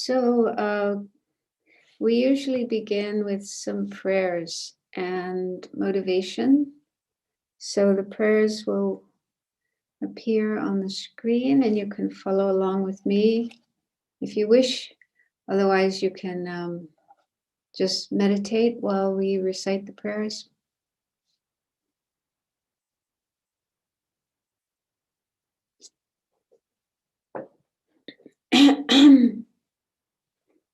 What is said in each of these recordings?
So we usually begin with some prayers and motivation. So the prayers will appear on the screen and you can follow along with me if you wish. Otherwise, you can just meditate while we recite the prayers.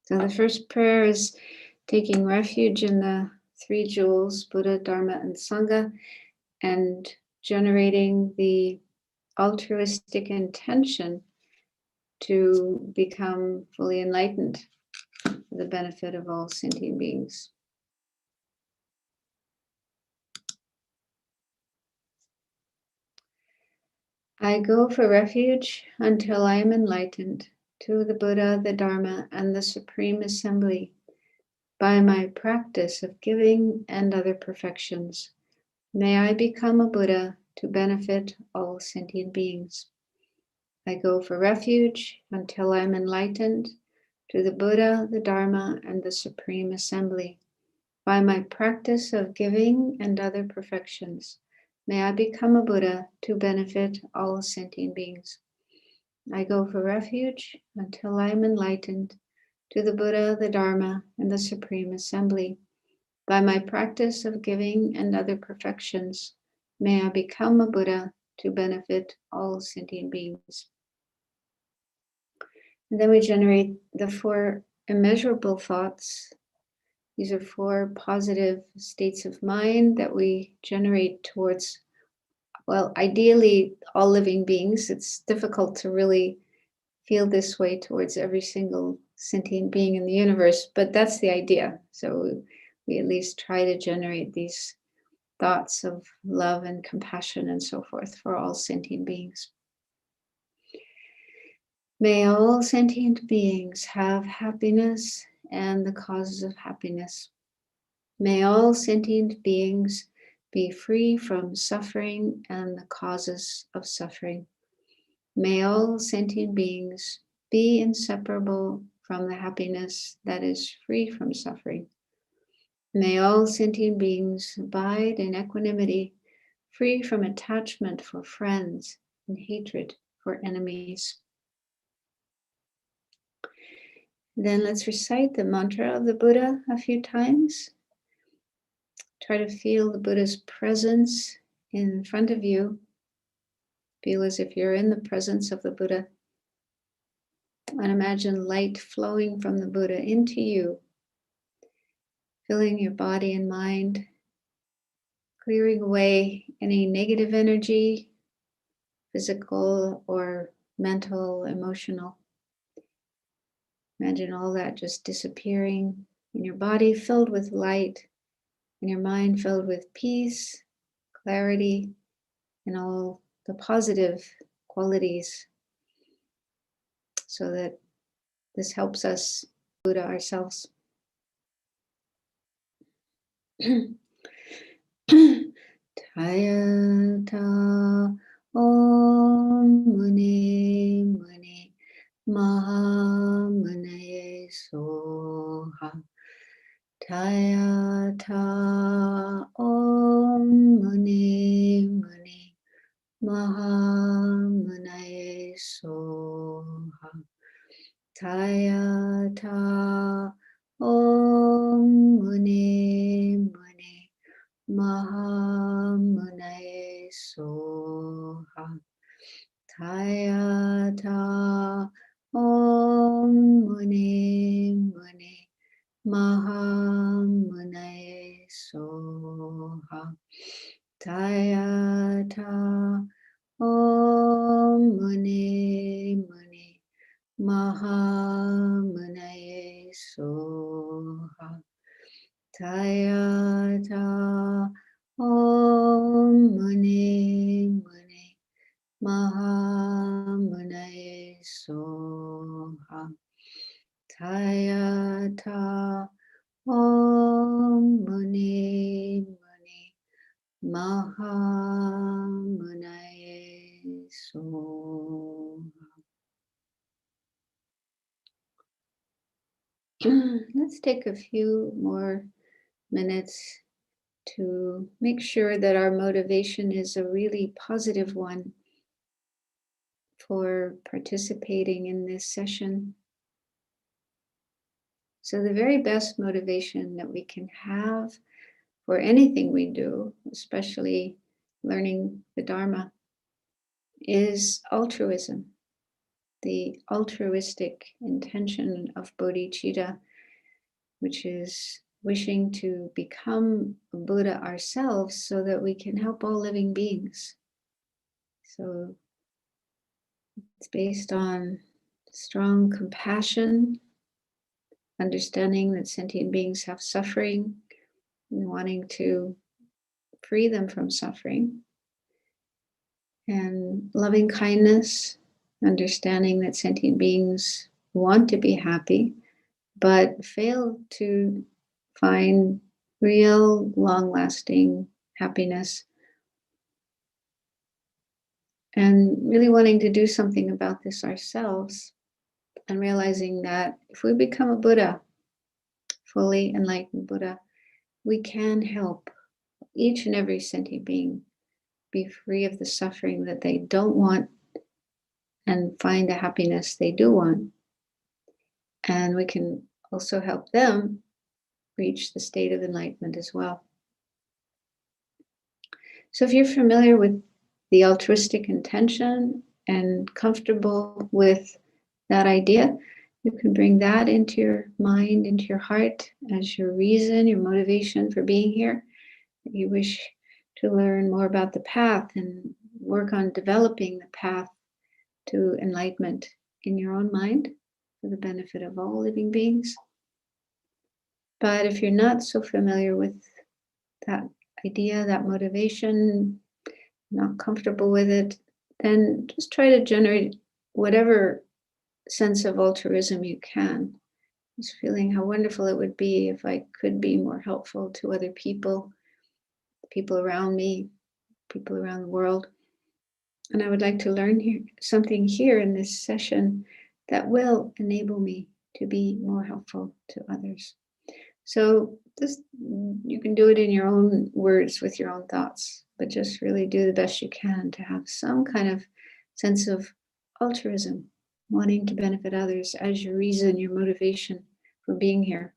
So the first prayer is taking refuge in the three jewels, Buddha, Dharma, and Sangha, and generating the altruistic intention to become fully enlightened for the benefit of all sentient beings. I go for refuge until I am enlightened to the Buddha, the Dharma, and the Supreme Assembly by my practice of giving and other perfections. May I become a Buddha to benefit all sentient beings. I go for refuge until I am enlightened to the Buddha, the Dharma, and the Supreme Assembly. By my practice of giving and other perfections, may I become a Buddha to benefit all sentient beings. I go for refuge until I am enlightened to the Buddha, the Dharma, and the Supreme Assembly. By my practice of giving and other perfections, may I become a Buddha to benefit all sentient beings. And then we generate the four immeasurable thoughts. These are four positive states of mind that we generate towards, well, ideally all living beings. It's difficult to really feel this way towards every single sentient being in the universe, but that's the idea. So we at least try to generate these thoughts of love and compassion and so forth for all sentient beings. May all sentient beings have happiness and the causes of happiness. May all sentient beings be free from suffering and the causes of suffering. May all sentient beings be inseparable from the happiness that is free from suffering. May all sentient beings abide in equanimity, free from attachment for friends and hatred for enemies. Then let's recite the mantra of the Buddha a few times. Try to feel the Buddha's presence in front of you. Feel as if you're in the presence of the Buddha. And imagine light flowing from the Buddha into you, filling your body and mind, clearing away any negative energy, physical or mental, emotional. Imagine all that just disappearing in your body, filled with light, and your mind filled with peace, clarity, and all the positive qualities, so that this helps us Buddha ourselves. Tayata Om Muni Muni Maha Munaye Soha. Tayata Om Muni Muni Maha Munaye Soha. Tayata Om Muni Muni Maha Munaye Soha. Tayata Om Muni Muni Maha Munaye Soha. Tayata Om Muni Muni Maha Munaye Soha. Tayata Om Muni Muni Maha Munaye Soha. Tayata Om Muni Muni Maha Munaye Soha. Let's take a few more minutes to make sure that our motivation is a really positive one for participating in this session. So the very best motivation that we can have for anything we do, especially learning the Dharma, is altruism, the altruistic intention of bodhicitta, which is wishing to become a Buddha ourselves so that we can help all living beings. So it's based on strong compassion, understanding that sentient beings have suffering, and wanting to free them from suffering, and loving kindness, understanding that sentient beings want to be happy, but fail to find real, long-lasting happiness, and really wanting to do something about this ourselves, and realizing that if we become a Buddha, fully enlightened Buddha, we can help each and every sentient being be free of the suffering that they don't want and find the happiness they do want. And we can also help them reach the state of enlightenment as well. So if you're familiar with the altruistic intention and comfortable with that idea, you can bring that into your mind, into your heart as your reason, your motivation for being here. You wish to learn more about the path and work on developing the path to enlightenment in your own mind for the benefit of all living beings. But if you're not so familiar with that idea, that motivation, not comfortable with it, then just try to generate whatever sense of altruism you can. Just feeling how wonderful it would be if I could be more helpful to other people, people around me, people around the world. And I would like to learn something here in this session that will enable me to be more helpful to others. So you can do it in your own words with your own thoughts, but just really do the best you can to have some kind of sense of altruism, wanting to benefit others as your reason, your motivation for being here.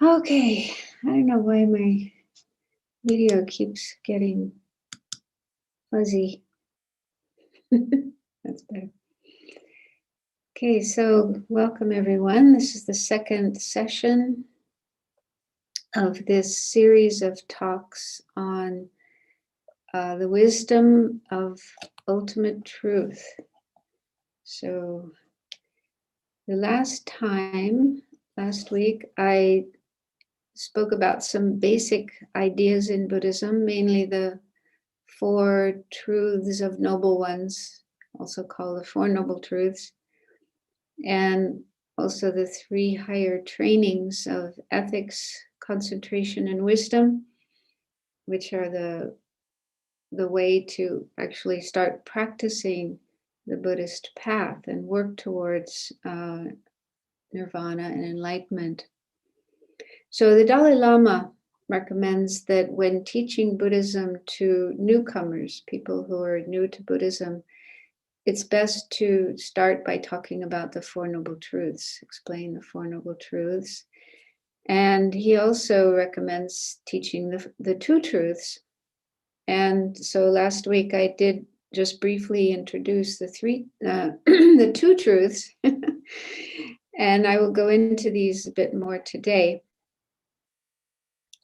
Okay, I don't know why my video keeps getting fuzzy. That's better. Okay, so welcome everyone. This is the second session of this series of talks on the wisdom of ultimate truth. So the last week, I spoke about some basic ideas in Buddhism, mainly the Four Truths of Noble Ones, also called the Four Noble Truths, and also the three higher trainings of ethics, concentration, and wisdom, which are the way to actually start practicing the Buddhist path and work towards Nirvana and enlightenment. So the Dalai Lama recommends that when teaching Buddhism to newcomers, people who are new to Buddhism, it's best to start by talking about the Four Noble Truths, explain the Four Noble Truths. And he also recommends teaching the two truths. And so last week I did just briefly introduce the two truths. And I will go into these a bit more today.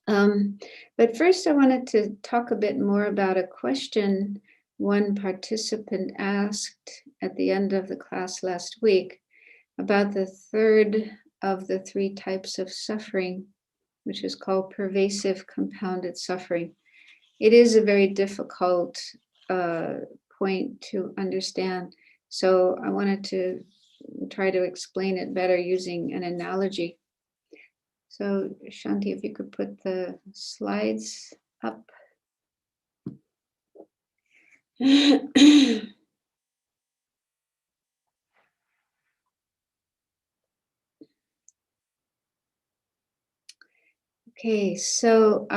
But first I wanted to talk a bit more about a question one participant asked at the end of the class last week about the third of the three types of suffering, which is called pervasive compounded suffering. It is a very difficult point to understand. So I wanted to try to explain it better using an analogy. So Shanti, if you could put the slides up. Okay, so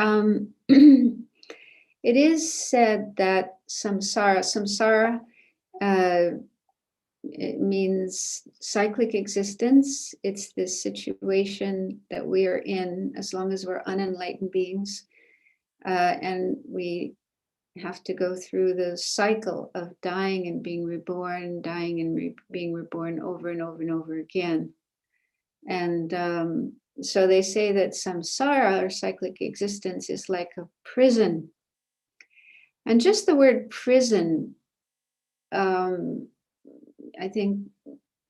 it is said that samsara, it means cyclic existence. It's this situation that we are in as long as we're unenlightened beings, and we have to go through the cycle of dying and being reborn, dying and being reborn over and over and over again. And so they say that samsara, or cyclic existence, is like a prison. And just the word prison, I think,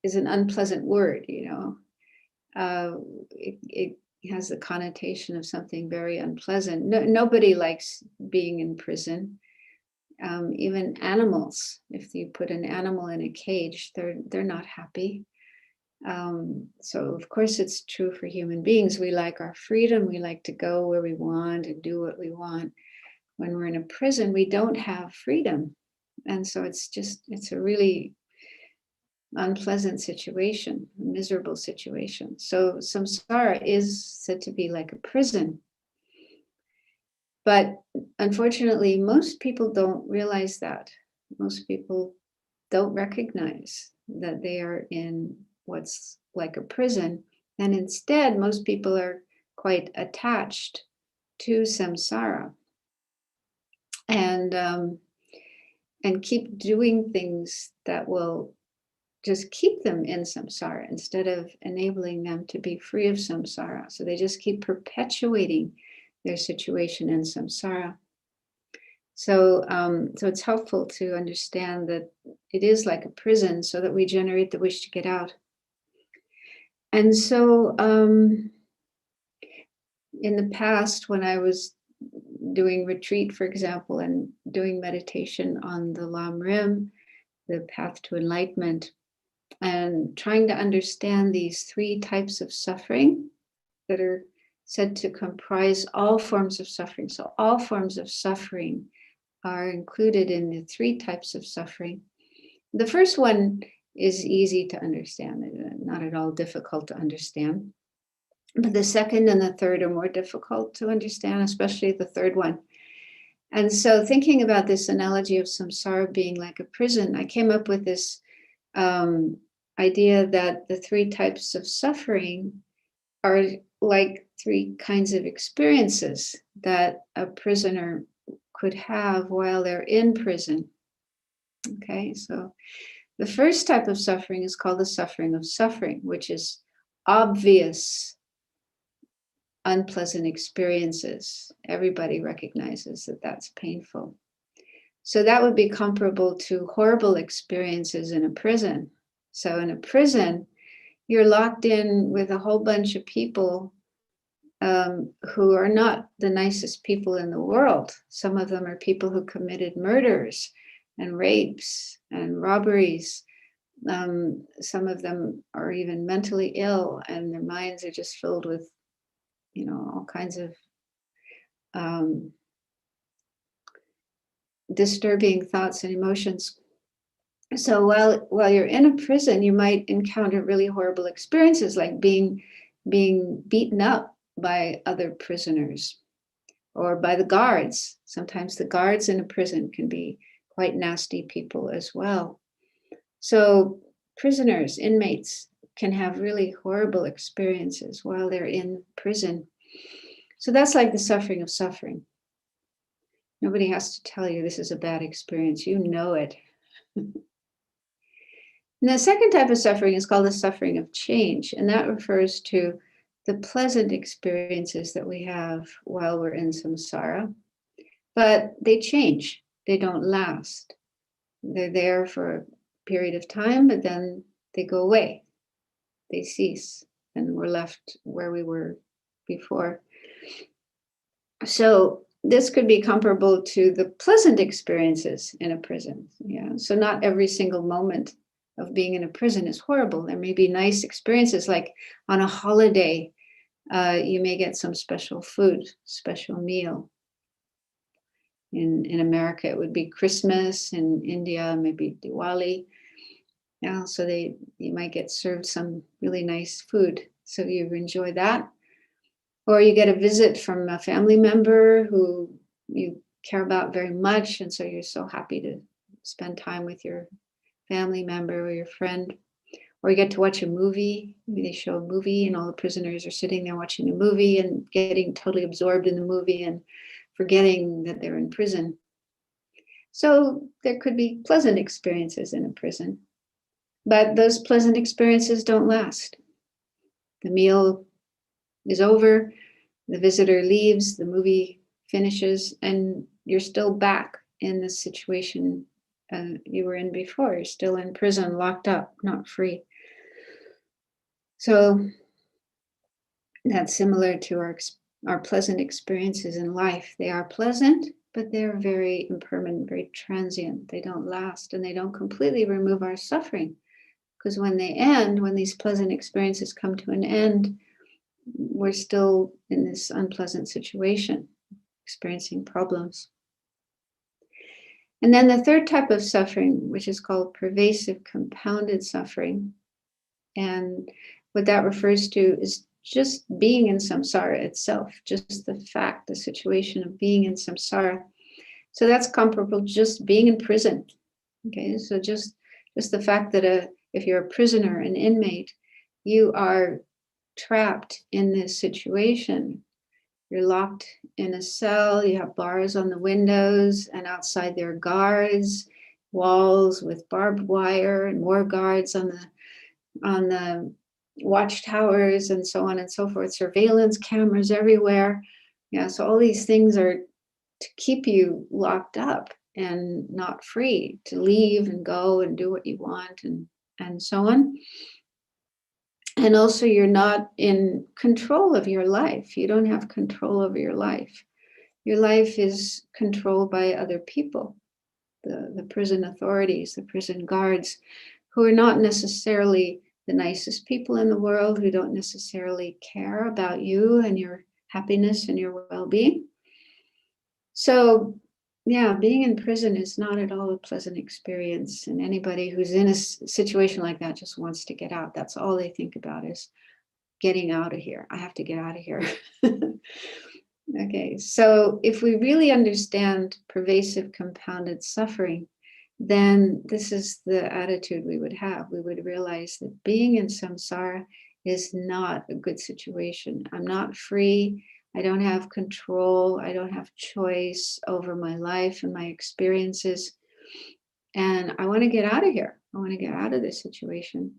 is an unpleasant word, you know. It has the connotation of something very unpleasant. Nobody likes being in prison. Even animals, if you put an animal in a cage, they're not happy. So of course it's true for human beings. We like our freedom. We like to go where we want and do what we want. When we're in a prison, we don't have freedom. And so it's a really unpleasant situation, a miserable situation. So samsara is said to be like a prison. But unfortunately, most people don't realize that. Most people don't recognize that they are in what's like a prison. And instead, most people are quite attached to samsara and keep doing things that will just keep them in samsara instead of enabling them to be free of samsara. So they just keep perpetuating their situation in samsara. So it's helpful to understand that it is like a prison so that we generate the wish to get out. And so in the past, when I was doing retreat, for example, and doing meditation on the Lam Rim, the path to enlightenment, and trying to understand these three types of suffering that are said to comprise all forms of suffering. So all forms of suffering are included in the three types of suffering. The first one is easy to understand, not at all difficult to understand. But the second and the third are more difficult to understand, especially the third one. And so thinking about this analogy of samsara being like a prison, I came up with this idea that the three types of suffering are like three kinds of experiences that a prisoner could have while they're in prison. Okay, so the first type of suffering is called the suffering of suffering, which is obvious, unpleasant experiences. Everybody recognizes that that's painful. So that would be comparable to horrible experiences in a prison. So in a prison, you're locked in with a whole bunch of people who are not the nicest people in the world. Some of them are people who committed murders and rapes and robberies. Some of them are even mentally ill, and their minds are just filled with, you know, all kinds of disturbing thoughts and emotions. So while you're in a prison, you might encounter really horrible experiences, like being beaten up by other prisoners or by the guards. Sometimes the guards in a prison can be quite nasty people as well. So prisoners, inmates, can have really horrible experiences while they're in prison. So that's like the suffering of suffering. Nobody has to tell you this is a bad experience. You know it. And the second type of suffering is called the suffering of change. And that refers to the pleasant experiences that we have while we're in samsara. But they change. They don't last. They're there for a period of time, but then they go away. They cease. And we're left where we were before. So this could be comparable to the pleasant experiences in a prison. Yeah. So not every single moment of being in a prison is horrible. There may be nice experiences, like on a holiday, you may get some special food, special meal. In America, it would be Christmas. In India, maybe Diwali. Yeah, so you might get served some really nice food. So you enjoy that. Or you get a visit from a family member who you care about very much. And so you're so happy to spend time with your family member or your friend. Or you get to watch a movie. Maybe they show a movie and all the prisoners are sitting there watching a movie and getting totally absorbed in the movie and forgetting that they're in prison. So there could be pleasant experiences in a prison. But those pleasant experiences don't last. The meal is over, the visitor leaves, the movie finishes, and you're still back in the situation you were in before. You're still in prison, locked up, not free. So that's similar to our pleasant experiences in life. They are pleasant, but they're very impermanent, very transient. They don't last, and they don't completely remove our suffering. Because when they end, when these pleasant experiences come to an end, we're still in this unpleasant situation, experiencing problems. And then the third type of suffering, which is called pervasive compounded suffering. And what that refers to is just being in samsara itself, just the fact, the situation of being in samsara. So that's comparable to just being in prison. Okay, so just the fact that if you're a prisoner, an inmate, you are trapped in this situation. You're locked in a cell, you have bars on the windows, and outside there are guards, walls with barbed wire, and more guards on the watchtowers, and so on and so forth, surveillance cameras everywhere. Yeah, so all these things are to keep you locked up and not free to leave and go and do what you want and so on. And also, you're not in control of your life. You don't have control over your life. Your life is controlled by other people, the prison authorities, the prison guards, who are not necessarily the nicest people in the world, who don't necessarily care about you and your happiness and your well-being. So, yeah, being in prison is not at all a pleasant experience. And anybody who's in a situation like that just wants to get out. That's all they think about is getting out of here. I have to get out of here. Okay, so if we really understand pervasive compounded suffering, then this is the attitude we would have. We would realize that being in samsara is not a good situation. I'm not free. I don't have control. I don't have choice over my life and my experiences. And I want to get out of here. I want to get out of this situation.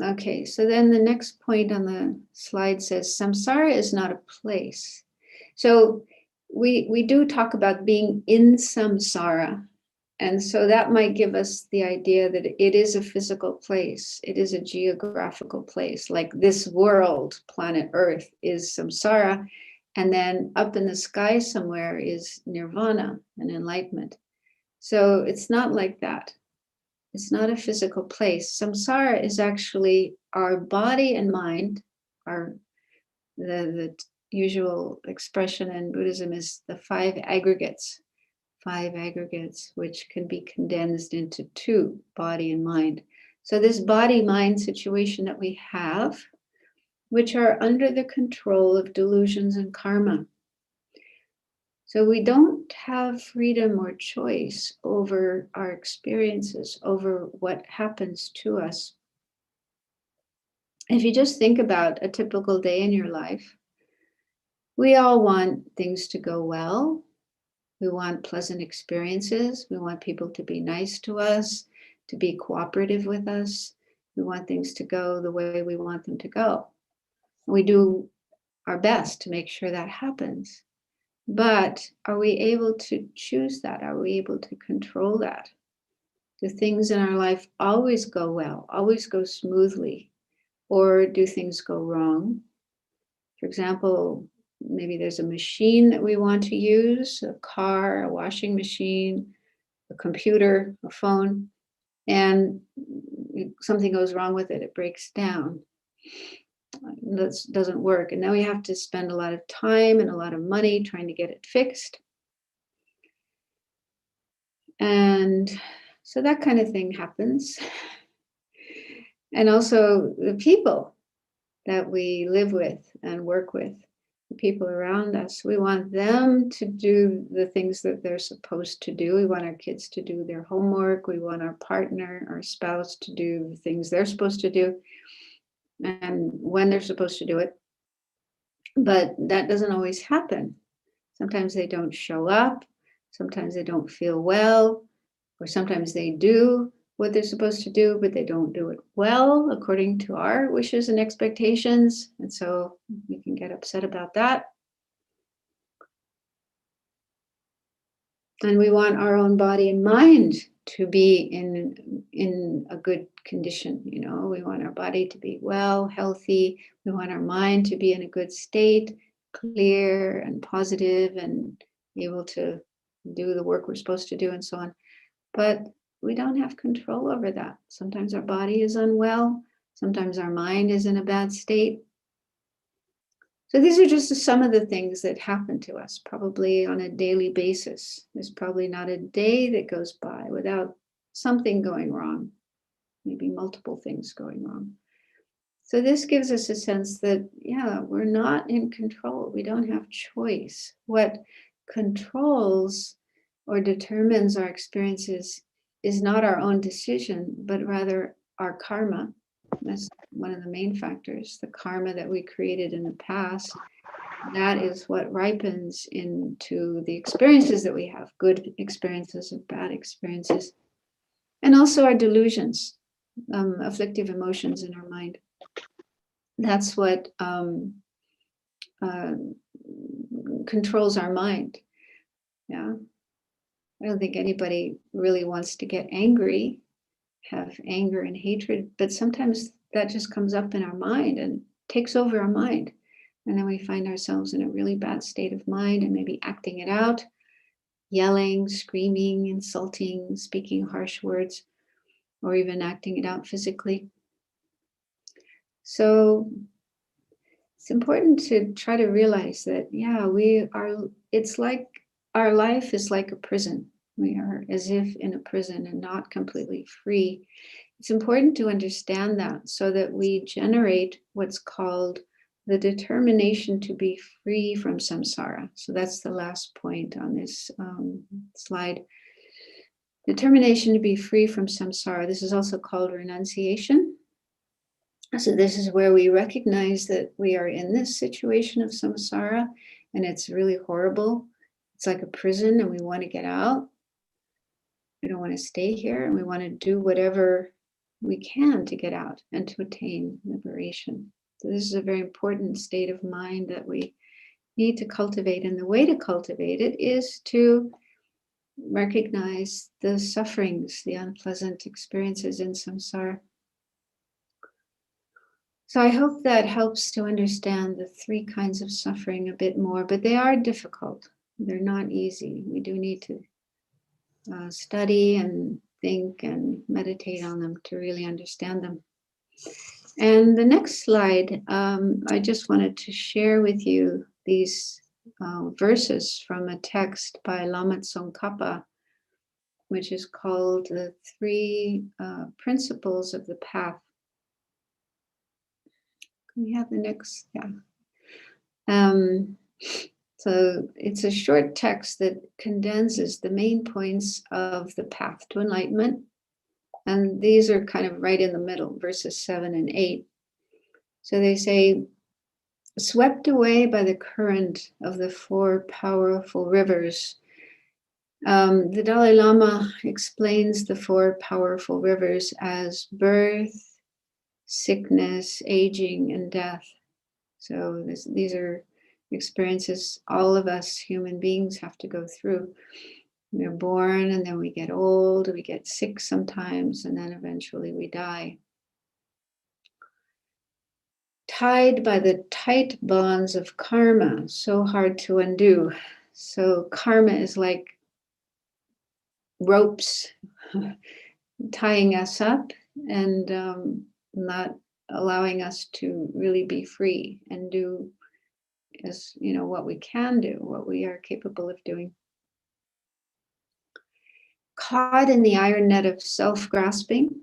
Okay, so then the next point on the slide says samsara is not a place. So we do talk about being in samsara. And so that might give us the idea that it is a physical place. It is a geographical place. Like this world, planet Earth, is samsara. And then up in the sky somewhere is nirvana and enlightenment. So it's not like that. It's not a physical place. Samsara is actually our body and mind. The usual expression in Buddhism is the five aggregates, which can be condensed into two, body and mind. So this body-mind situation that we have, which are under the control of delusions and karma. So we don't have freedom or choice over our experiences, over what happens to us. If you just think about a typical day in your life, we all want things to go well. We want pleasant experiences. We want people to be nice to us, to be cooperative with us. We want things to go the way we want them to go. We do our best to make sure that happens. But are we able to choose that? Are we able to control that? Do things in our life always go well, always go smoothly? Or do things go wrong? For example, maybe there's a machine that we want to use, a car, a washing machine, a computer, a phone, and something goes wrong with it, it breaks down. That doesn't work. And now we have to spend a lot of time and a lot of money trying to get it fixed. And so that kind of thing happens. And also the people that we live with and work with, the people around us, we want them to do the things that they're supposed to do. We want our kids to do their homework. We want our partner, our spouse to do the things they're supposed to do and when they're supposed to do it. But that doesn't always happen. Sometimes they don't show up. Sometimes they don't feel well, or sometimes they do what they're supposed to do, but they don't do it well according to our wishes and expectations. And so we can get upset about that. And we want our own body and mind to be in a good condition. You know, we want our body to be well, healthy. We want our mind to be in a good state, clear and positive, and able to do the work we're supposed to do and so on. But we don't have control over that. Sometimes our body is unwell. Sometimes our mind is in a bad state. So these are just some of the things that happen to us, probably on a daily basis. There's probably not a day that goes by without something going wrong, maybe multiple things going wrong. So this gives us a sense that, yeah, we're not in control. We don't have choice. What controls or determines our experiences is not our own decision, but rather our karma. That's one of the main factors, the karma that we created in the past. That is what ripens into the experiences that we have, good experiences and bad experiences, and also our delusions, afflictive emotions in our mind. That's what controls our mind. Yeah. I don't think anybody really wants to get angry, have anger and hatred, but sometimes that just comes up in our mind and takes over our mind. And then we find ourselves in a really bad state of mind and maybe acting it out, yelling, screaming, insulting, speaking harsh words, or even acting it out physically. So it's important to try to realize that, yeah, it's like our life is like a prison. We are as if in a prison and not completely free. It's important to understand that so that we generate what's called the determination to be free from samsara. So that's the last point on this slide. Determination to be free from samsara. This is also called renunciation. So this is where we recognize that we are in this situation of samsara and it's really horrible. It's like a prison and we want to get out. We don't want to stay here and we want to do whatever we can to get out and to attain liberation. So this is a very important state of mind that we need to cultivate. And the way to cultivate it is to recognize the sufferings, the unpleasant experiences in samsara. So I hope that helps to understand the three kinds of suffering a bit more, but they are difficult. They're not easy. We do need to study and think and meditate on them to really understand them. And the next slide, I just wanted to share with you these verses from a text by Lama Tsongkhapa, which is called The Three Principles of the Path. Can we have the next? Yeah. So it's a short text that condenses the main points of the path to enlightenment. And these are kind of right in the middle, verses 7 and 8. So they say, swept away by the current of the four powerful rivers. The Dalai Lama explains the four powerful rivers as birth, sickness, aging, and death. So these are experiences all of us human beings have to go through. We're born, and then we get old, we get sick sometimes, and then eventually we die. Tied by the tight bonds of karma, so hard to undo. So karma is like ropes tying us up and not allowing us to really be free and do as what we can do, what we are capable of doing. Caught in the iron net of self-grasping,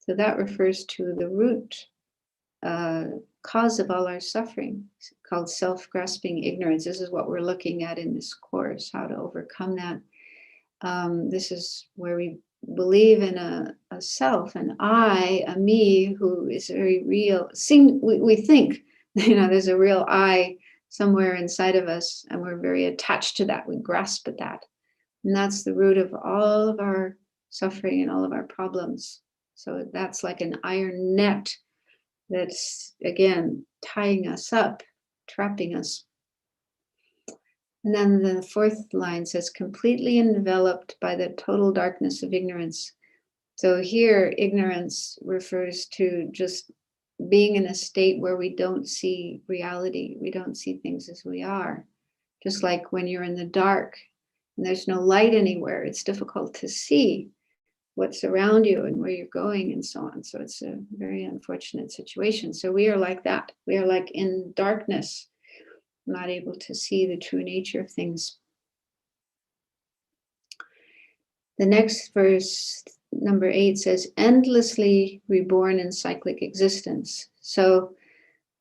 so that refers to the root cause of all our suffering, called self-grasping ignorance. This is what we're looking at in this course, how to overcome that. This is where we believe in a self, an I, a me, who is very real. We think, there's a real I somewhere inside of us, and we're very attached to that. We grasp at that. And that's the root of all of our suffering and all of our problems. So that's like an iron net that's, again, tying us up, trapping us. And then the fourth line says, completely enveloped by the total darkness of ignorance. So here, ignorance refers to just being in a state where we don't see reality. We don't see things as we are. Just like when you're in the dark and there's no light anywhere, it's difficult to see what's around you and where you're going and so on. So it's a very unfortunate situation. So we are like that. We are like in darkness, not able to see the true nature of things. The next verse, number 8, says, endlessly reborn in cyclic existence. So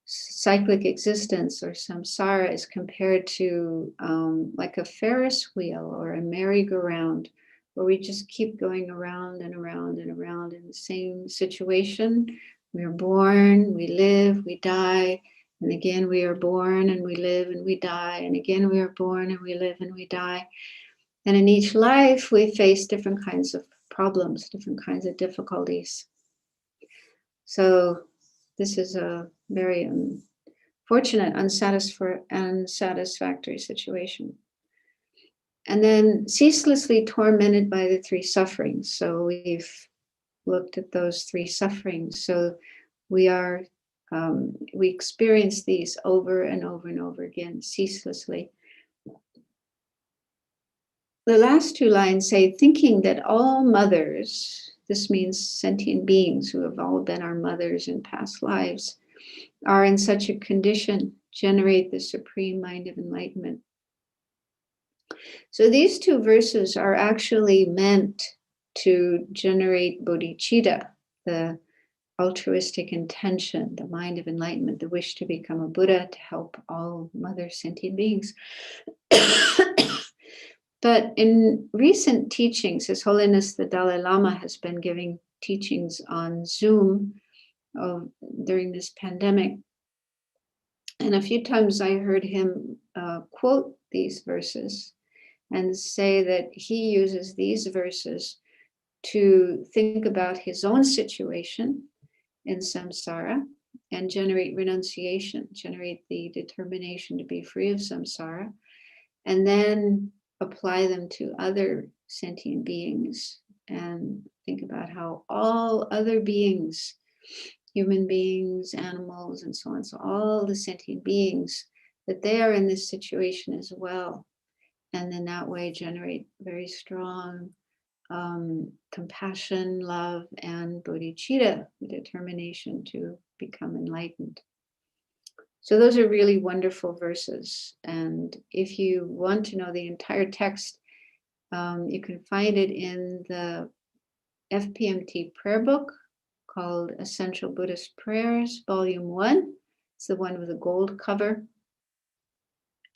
cyclic existence, or samsara, is compared to like a Ferris wheel or a merry-go-round, where we just keep going around and around and around in the same situation. We are born, we live, we die, and again we are born and we live and we die, and again we are born and we live and we die. And in each life we face different kinds of problems, different kinds of difficulties. So this is a very unfortunate, unsatisfactory situation. And then ceaselessly tormented by the three sufferings. So we've looked at those three sufferings. So we experience these over and over and over again, ceaselessly. The last two lines say, thinking that all mothers, this means sentient beings who have all been our mothers in past lives, are in such a condition, generate the supreme mind of enlightenment. So these two verses are actually meant to generate bodhicitta, the altruistic intention, the mind of enlightenment, the wish to become a Buddha, to help all mother sentient beings. But in recent teachings, His Holiness the Dalai Lama has been giving teachings on Zoom during this pandemic. And a few times I heard him quote these verses and say that he uses these verses to think about his own situation in samsara and generate renunciation, generate the determination to be free of samsara, and then apply them to other sentient beings and think about how all other beings, human beings, animals, and so on, so all the sentient beings, that they are in this situation as well. And in that way generate very strong compassion, love, and bodhicitta, determination to become enlightened. So those are really wonderful verses. And if you want to know the entire text, you can find it in the FPMT prayer book called Essential Buddhist Prayers, Volume 1. It's the one with the gold cover.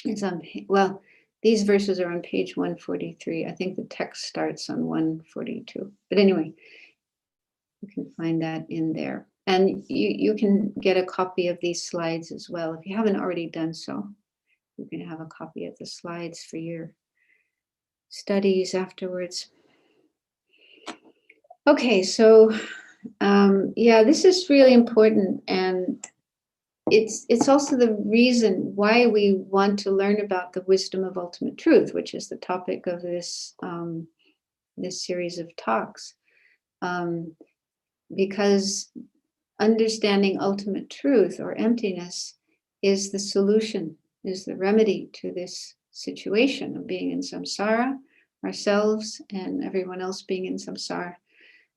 It's on, well, these verses are on page 143. I think the text starts on 142. But anyway, you can find that in there. And you can get a copy of these slides as well. If you haven't already done so, you can have a copy of the slides for your studies afterwards. Okay, so yeah, this is really important, and it's also the reason why we want to learn about the wisdom of ultimate truth, which is the topic of this this series of talks, because understanding ultimate truth or emptiness is the solution, is the remedy to this situation of being in samsara, ourselves and everyone else being in samsara.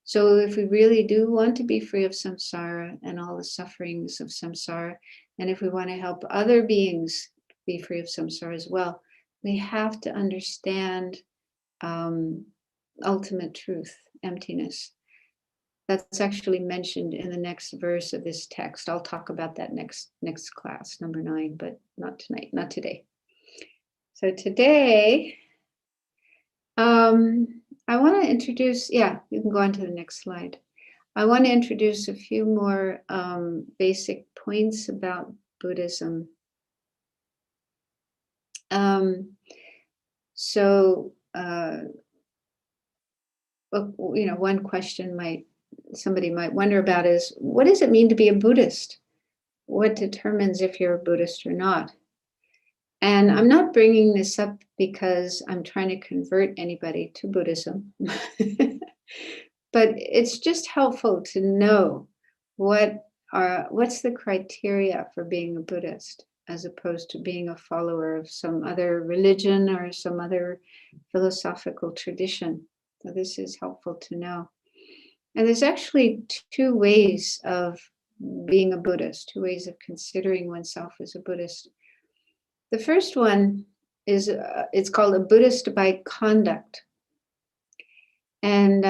So if we really do want to be free of samsara and all the sufferings of samsara, and if we want to help other beings be free of samsara as well, we have to understand ultimate truth, emptiness. That's actually mentioned in the next verse of this text. I'll talk about that next class, number 9, but not tonight, not today. So today, I want to introduce, yeah, you can go on to the next slide. I want to introduce a few more basic points about Buddhism. Well, you know, one question somebody might wonder about is, what does it mean to be a Buddhist? What determines if you're a Buddhist or not? And I'm not bringing this up because I'm trying to convert anybody to Buddhism, but it's just helpful to know what's the criteria for being a Buddhist, as opposed to being a follower of some other religion or some other philosophical tradition. So this is helpful to know. And there's actually 2 ways of being a Buddhist, 2 ways of considering oneself as a Buddhist. The first one is, it's called a Buddhist by conduct. And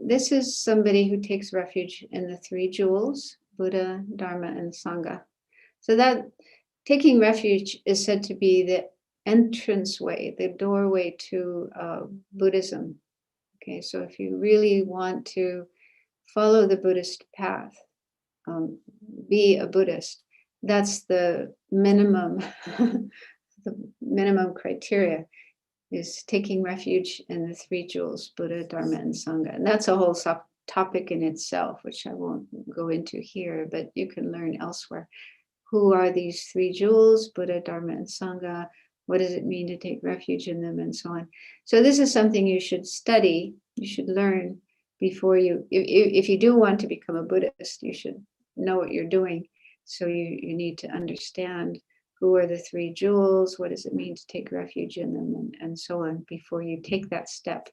this is somebody who takes refuge in the 3 jewels, Buddha, Dharma, and Sangha. So that taking refuge is said to be the entranceway, the doorway to Buddhism. Okay, so if you really want to follow the Buddhist path, be a Buddhist, that's the minimum, the minimum criteria is taking refuge in the 3 jewels, Buddha, Dharma, and Sangha. And that's a whole topic in itself, which I won't go into here, but you can learn elsewhere. Who are these 3 jewels, Buddha, Dharma, and Sangha? What does it mean to take refuge in them, and so on? So this is something you should study, you should learn before you, if you do want to become a Buddhist, you should know what you're doing. So you need to understand who are the 3 jewels, what does it mean to take refuge in them, and so on, before you take that step.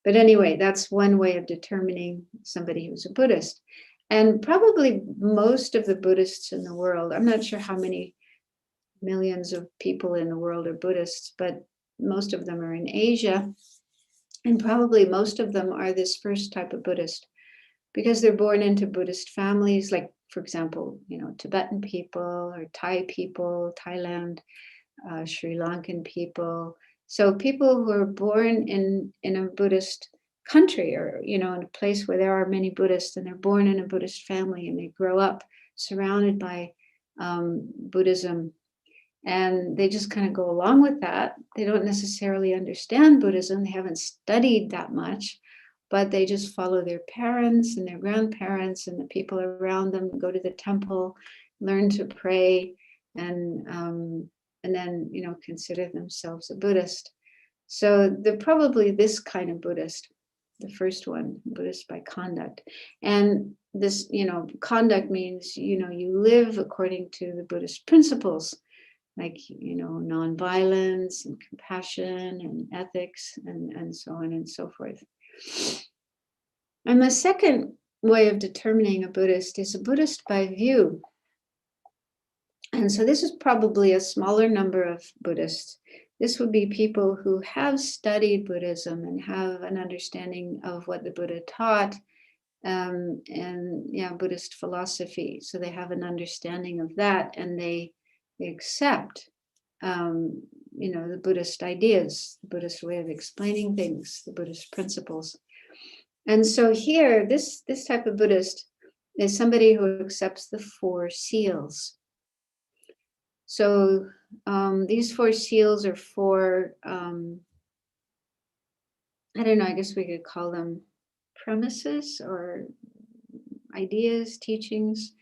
But anyway, that's one way of determining somebody who's a Buddhist. And probably most of the Buddhists in the world, I'm not sure how many millions of people in the world are Buddhists, but most of them are in Asia. And probably most of them are this first type of Buddhist, because they're born into Buddhist families, like, for example, you know, Tibetan people or Thai people, Thailand, Sri Lankan people. So people who are born in a Buddhist country, or, you know, in a place where there are many Buddhists, and they're born in a Buddhist family and they grow up surrounded by Buddhism, and they just kind of go along with that. They don't necessarily understand Buddhism, they haven't studied that much, but they just follow their parents and their grandparents and the people around them, go to the temple, learn to pray, and then, you know, consider themselves a Buddhist. So they're probably this kind of Buddhist, the first one, Buddhist by conduct. And this, you know, conduct means, you know, you live according to the Buddhist principles, like, you know, nonviolence and compassion and ethics and so on and so forth. And the second way of determining a Buddhist is a Buddhist by view. And so this is probably a smaller number of Buddhists. This would be people who have studied Buddhism and have an understanding of what the Buddha taught, and yeah, Buddhist philosophy. So they have an understanding of that, and they accept the Buddhist ideas, the Buddhist way of explaining things, the Buddhist principles. And so here, this type of Buddhist is somebody who accepts the 4 seals. So these 4 seals are 4, I don't know, I guess we could call them premises or ideas, teachings.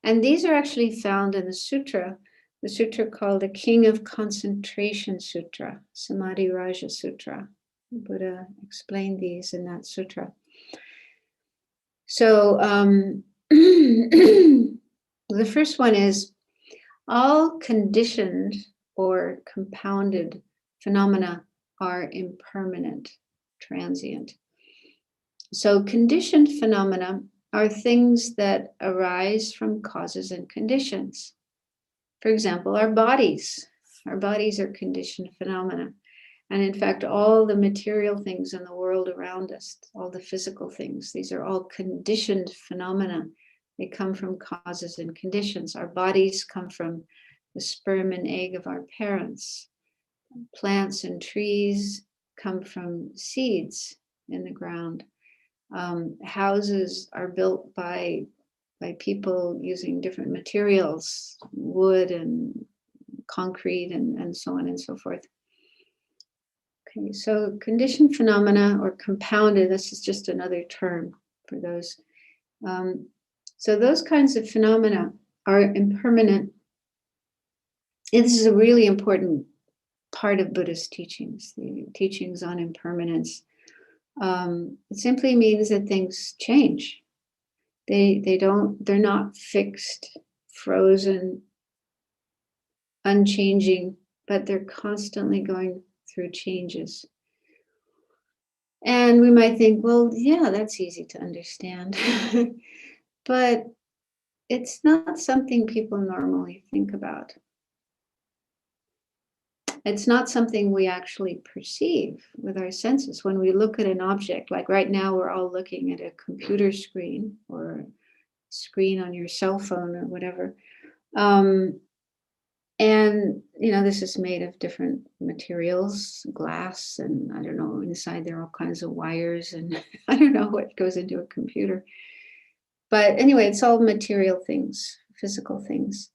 And these are actually found in the sutra called the King of Concentration Sutra, Samadhi Raja Sutra. The Buddha explained these in that sutra. So the first one is, all conditioned or compounded phenomena are impermanent, transient. So conditioned phenomena are things that arise from causes and conditions. For example, our bodies. Our bodies are conditioned phenomena. And in fact, all the material things in the world around us, all the physical things, these are all conditioned phenomena. They come from causes and conditions. Our bodies come from the sperm and egg of our parents. Plants and trees come from seeds in the ground. Houses are built by people using different materials, wood and concrete and so on and so forth. Okay, so conditioned phenomena or compounded, this is just another term for those. So those kinds of phenomena are impermanent. And this is a really important part of Buddhist teachings, the teachings on impermanence. It simply means that things change. They're not fixed, frozen, unchanging, but they're constantly going through changes. And we might think, well, yeah, that's easy to understand. But it's not something people normally think about. It's not something we actually perceive with our senses. When we look at an object, like right now, we're all looking at a computer screen or a screen on your cell phone or whatever. And, this is made of different materials, glass, and I don't know, inside there are all kinds of wires, and I don't know what goes into a computer. But anyway, it's all material things, physical things.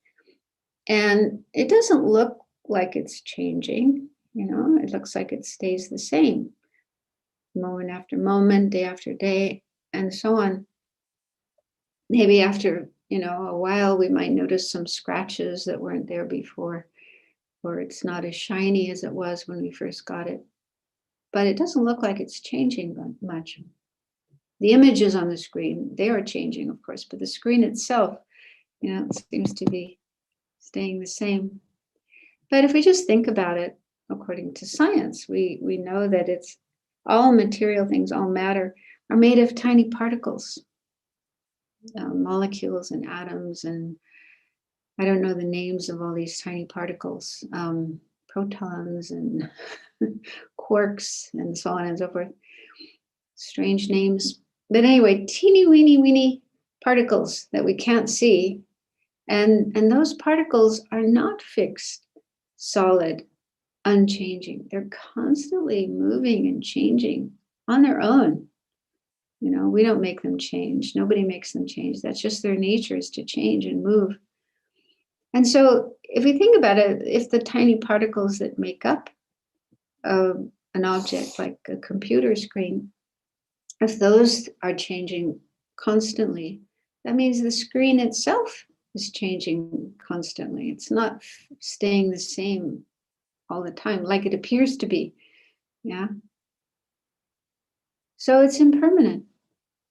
And it doesn't look like it's changing, it looks like it stays the same, moment after moment, day after day, and so on. Maybe after, a while, we might notice some scratches that weren't there before, or it's not as shiny as it was when we first got it. But it doesn't look like it's changing much. The images on the screen, they are changing, of course, but the screen itself, it seems to be staying the same. But if we just think about it, according to science, we know that it's all material things, all matter, are made of tiny particles, molecules and atoms, and I don't know the names of all these tiny particles, protons and quarks and so on and so forth. Strange names. But anyway, teeny weeny particles that we can't see. And those particles are not fixed, solid, unchanging. They're constantly moving and changing on their own. We don't make them change. Nobody makes them change. That's just their nature, is to change and move. And so if we think about it, if the tiny particles that make up an object like a computer screen, if those are changing constantly, that means the screen itself is changing constantly. It's not staying the same all the time, like it appears to be. Yeah. So it's impermanent,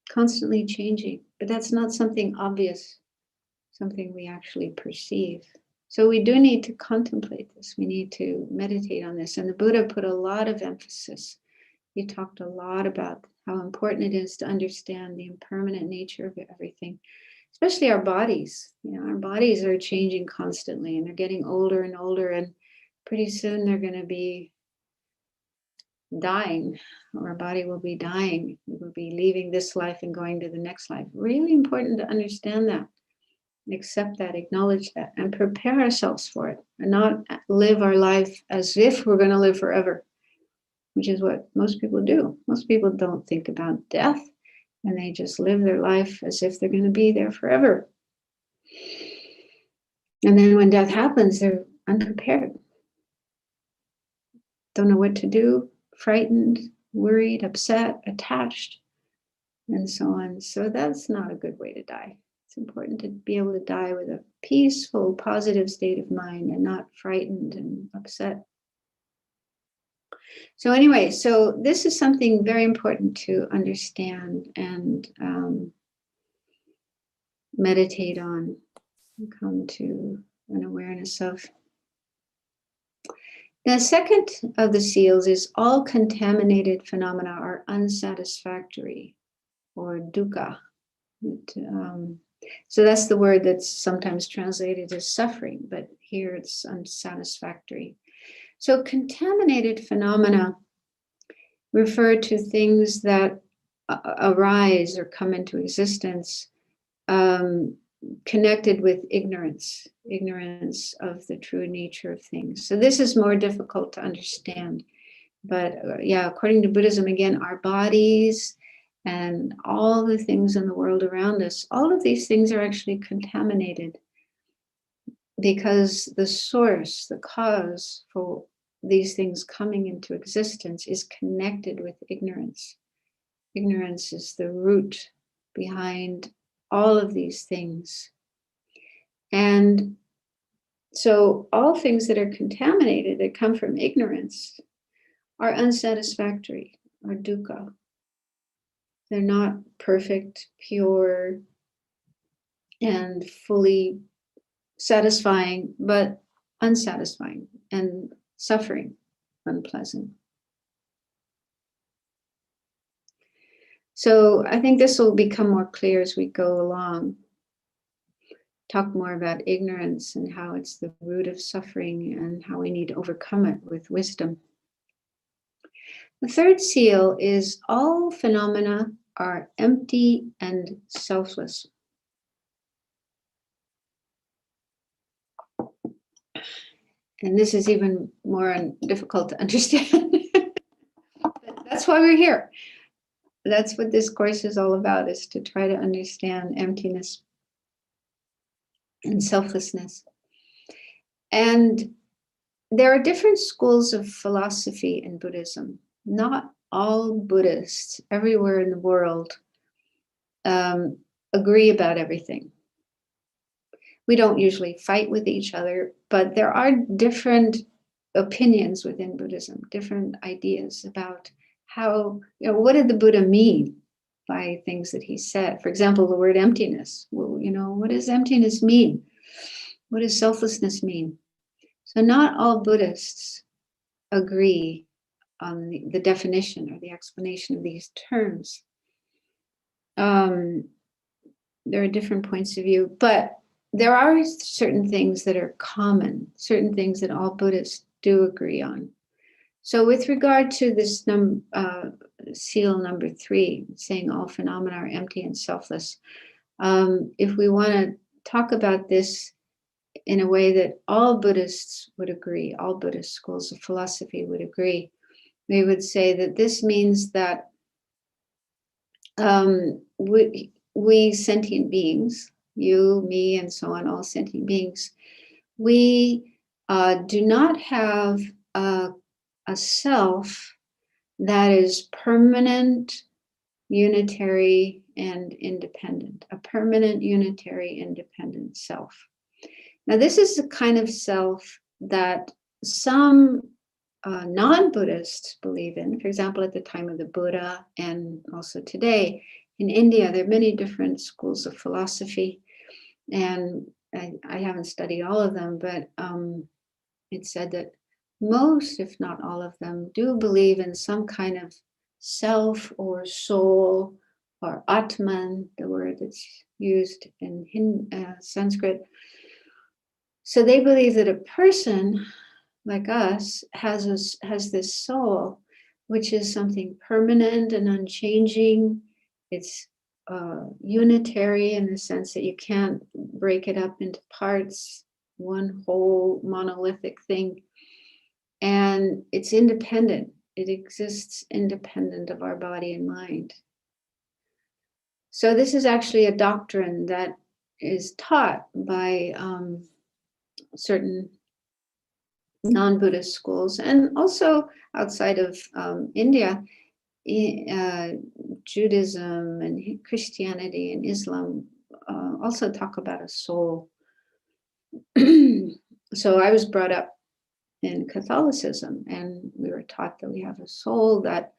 constantly changing, but that's not something obvious, something we actually perceive. So we do need to contemplate this. We need to meditate on this. And the Buddha put a lot of emphasis. He talked a lot about how important it is to understand the impermanent nature of everything, especially our bodies. Our bodies are changing constantly, and they're getting older and older, and pretty soon they're going to be dying, or our body will be dying. We will be leaving this life and going to the next life. Really important to understand that. accept that, acknowledge that, and prepare ourselves for it, and not live our life as if we're going to live forever, which is what most people do. Most people don't think about death, and they just live their life as if they're going to be there forever. And then when death happens, they're unprepared. Don't know what to do, frightened, worried, upset, attached, and so on. So that's not a good way to die. It's important to be able to die with a peaceful, positive state of mind and not frightened and upset. So anyway, so this is something very important to understand and meditate on and come to an awareness of. The second of the seals is all contaminated phenomena are unsatisfactory, or dukkha. So that's the word that's sometimes translated as suffering, but here it's unsatisfactory. So contaminated phenomena refer to things that arise or come into existence connected with ignorance of the true nature of things. So this is more difficult to understand. But yeah, according to Buddhism, again, our bodies and all the things in the world around us, all of these things are actually contaminated because the source, the cause for these things coming into existence is connected with ignorance. Ignorance is the root behind all of these things. And so all things that are contaminated, that come from ignorance, are unsatisfactory, are dukkha. They're not perfect, pure, and fully satisfying, but unsatisfying and suffering, unpleasant. So I think this will become more clear as we go along. Talk more about ignorance and how it's the root of suffering and how we need to overcome it with wisdom. The third seal is all phenomena are empty and selfless. And this is even more difficult to understand. But that's why we're here. That's what this course is all about, is to try to understand emptiness and selflessness. And there are different schools of philosophy in Buddhism. Not all Buddhists everywhere in the world agree about everything. We don't usually fight with each other, but there are different opinions within Buddhism, different ideas about how, what did the Buddha mean by things that he said? For example, the word emptiness. Well, what does emptiness mean? What does selflessness mean? So not all Buddhists agree on the definition or the explanation of these terms. There are different points of view, but there are certain things that are common, certain things that all Buddhists do agree on. So with regard to this seal number 3, saying all phenomena are empty and selfless, if we want to talk about this in a way that all Buddhists would agree, all Buddhist schools of philosophy would agree, we would say that this means that we sentient beings, you, me, and so on, all sentient beings, we do not have a self that is permanent, unitary, and independent, a permanent, unitary, independent self. Now, this is the kind of self that some non-Buddhists believe in. For example, at the time of the Buddha and also today in India, there are many different schools of philosophy, and I haven't studied all of them, but it's said that most, if not all of them, do believe in some kind of self or soul or Atman, the word that's used in Sanskrit. So they believe that a person like us has this soul, which is something permanent and unchanging. It's unitary in the sense that you can't break it up into parts, one whole monolithic thing. And it's independent. It exists independent of our body and mind. So this is actually a doctrine that is taught by certain non-Buddhist schools, and also outside of India, Judaism and Christianity and Islam also talk about a soul. So I was brought up in Catholicism, and we were taught that we have a soul that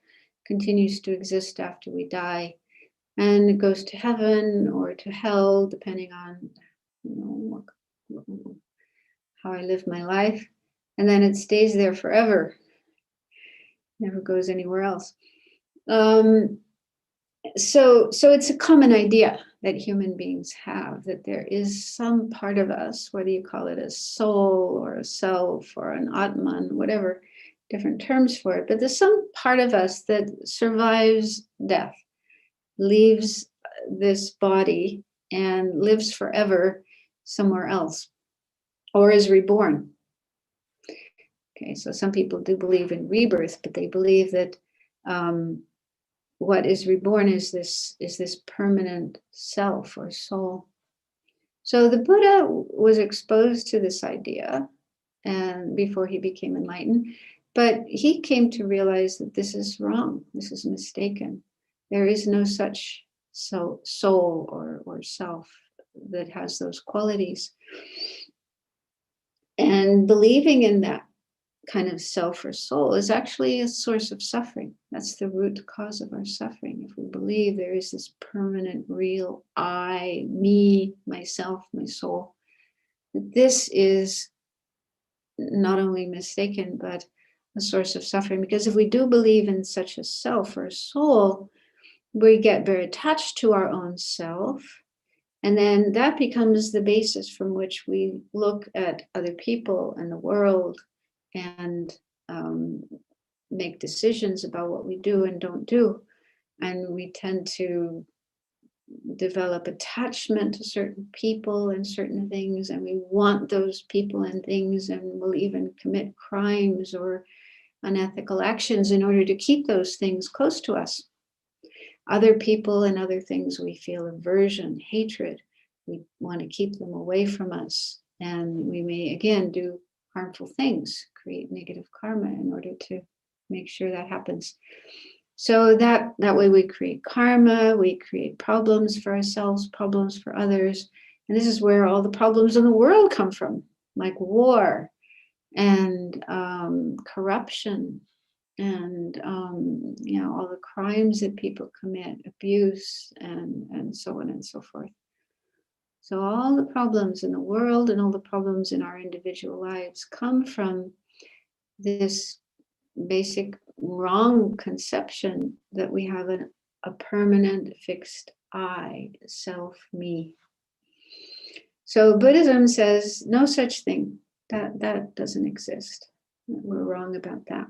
continues to exist after we die, and it goes to heaven or to hell, depending on, how I live my life, and then it stays there forever, never goes anywhere else. So it's a common idea that human beings have, that there is some part of us, whether you call it a soul or a self or an Atman, whatever different terms for it, but there's some part of us that survives death, leaves this body and lives forever somewhere else, or is reborn. Okay, so some people do believe in rebirth, but they believe that what is reborn is this permanent self or soul. So the Buddha was exposed to this idea, and before he became enlightened, but he came to realize that this is wrong, this is mistaken. There is no such soul or self that has those qualities. And believing in that kind of self or soul is actually a source of suffering. That's the root cause of our suffering. If we believe there is this permanent, real I, me, myself, my soul, this is not only mistaken, but a source of suffering. Because if we do believe in such a self or a soul, we get very attached to our own self. And then that becomes the basis from which we look at other people and the world and make decisions about what we do and don't do. And we tend to develop attachment to certain people and certain things, and we want those people and things, and we'll even commit crimes or unethical actions in order to keep those things close to us. Other people and other things, we feel aversion, hatred. We want to keep them away from us. And we may, again, do harmful things, create negative karma in order to make sure that happens. So that way we create karma, we create problems for ourselves, problems for others. And this is where all the problems in the world come from, like war and corruption and all the crimes that people commit, abuse, and so on and so forth. So all the problems in the world and all the problems in our individual lives come from this basic wrong conception that we have a permanent fixed I, self, me. So Buddhism says no such thing. That doesn't exist. We're wrong about that.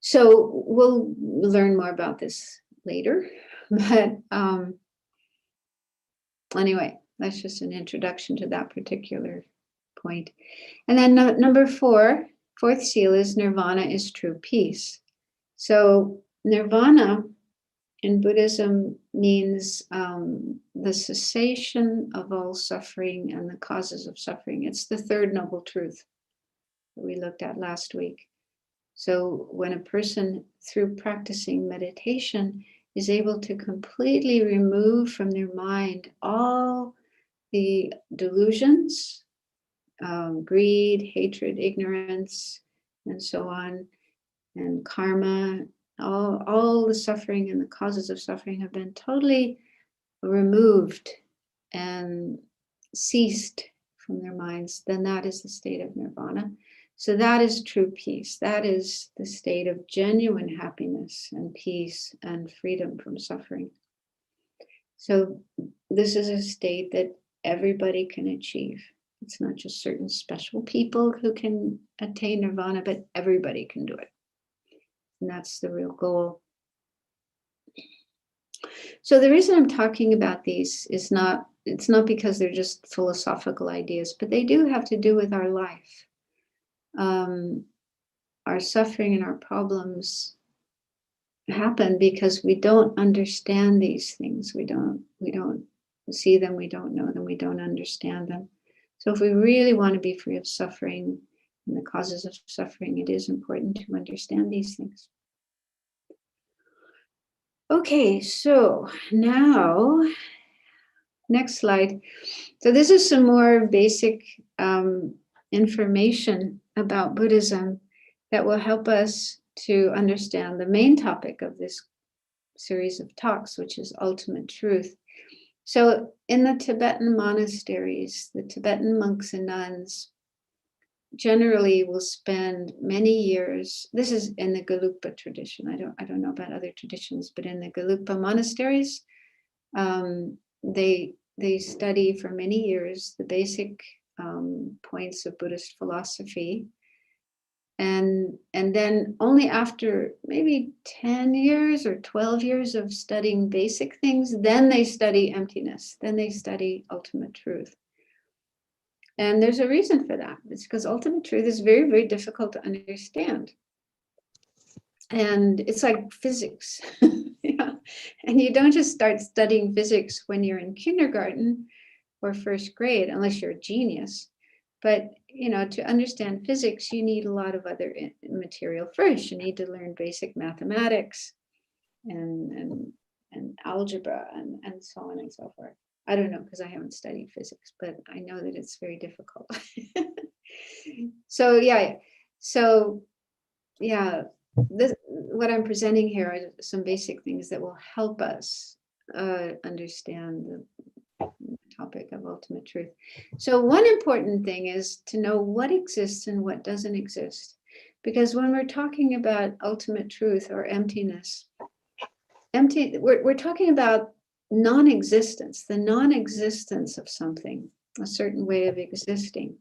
So we'll learn more about this later. But anyway, that's just an introduction to that particular point. And then number fourth seal is Nirvana is true peace. So Nirvana in Buddhism means the cessation of all suffering and the causes of suffering. It's the third noble truth that we looked at last week. So when a person, through practicing meditation, is able to completely remove from their mind all the delusions, greed, hatred, ignorance, and so on, and karma, all the suffering and the causes of suffering have been totally removed and ceased from their minds, then that is the state of nirvana. So that is true peace. That is the state of genuine happiness and peace and freedom from suffering. So this is a state that everybody can achieve. It's not just certain special people who can attain nirvana, but everybody can do it. And that's the real goal. So the reason I'm talking about these is it's not because they're just philosophical ideas, but they do have to do with our life. Our suffering and our problems happen because we don't understand these things. We don't see them, we don't know them, we don't understand them. So if we really want to be free of suffering and the causes of suffering, it is important to understand these things. Okay, so now, next slide. So this is some more basic information about Buddhism that will help us to understand the main topic of this series of talks, which is ultimate truth. So in the Tibetan monasteries, the Tibetan monks and nuns generally will spend many years. This is in the Gelugpa tradition. I don't know about other traditions, but in the Gelugpa monasteries, they study for many years the basic points of Buddhist philosophy. And then only after maybe 10 years or 12 years of studying basic things, then they study emptiness, then they study ultimate truth. And there's a reason for that. It's because ultimate truth is very, very difficult to understand. And it's like physics. Yeah. And you don't just start studying physics when you're in kindergarten or first grade, unless you're a genius. But, to understand physics, you need a lot of other material first. You need to learn basic mathematics and algebra and so on and so forth. I don't know because I haven't studied physics, but I know that it's very difficult. What I'm presenting here are some basic things that will help us understand the topic of ultimate truth. So one important thing is to know what exists and what doesn't exist. Because when we're talking about ultimate truth or emptiness, we're talking about non-existence, the non-existence of something, a certain way of existing.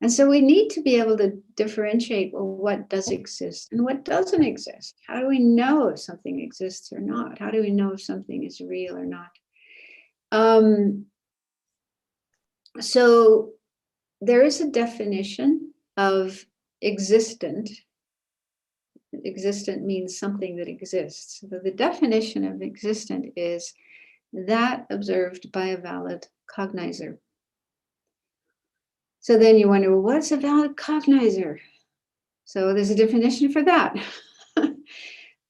And so we need to be able to differentiate, well, what does exist and what doesn't exist? How do we know if something exists or not? How do we know if something is real or not? So there is a definition of existent. Existent means something that exists. So the definition of existent is that observed by a valid cognizer. So then you wonder, well, what's a valid cognizer? So there's a definition for that.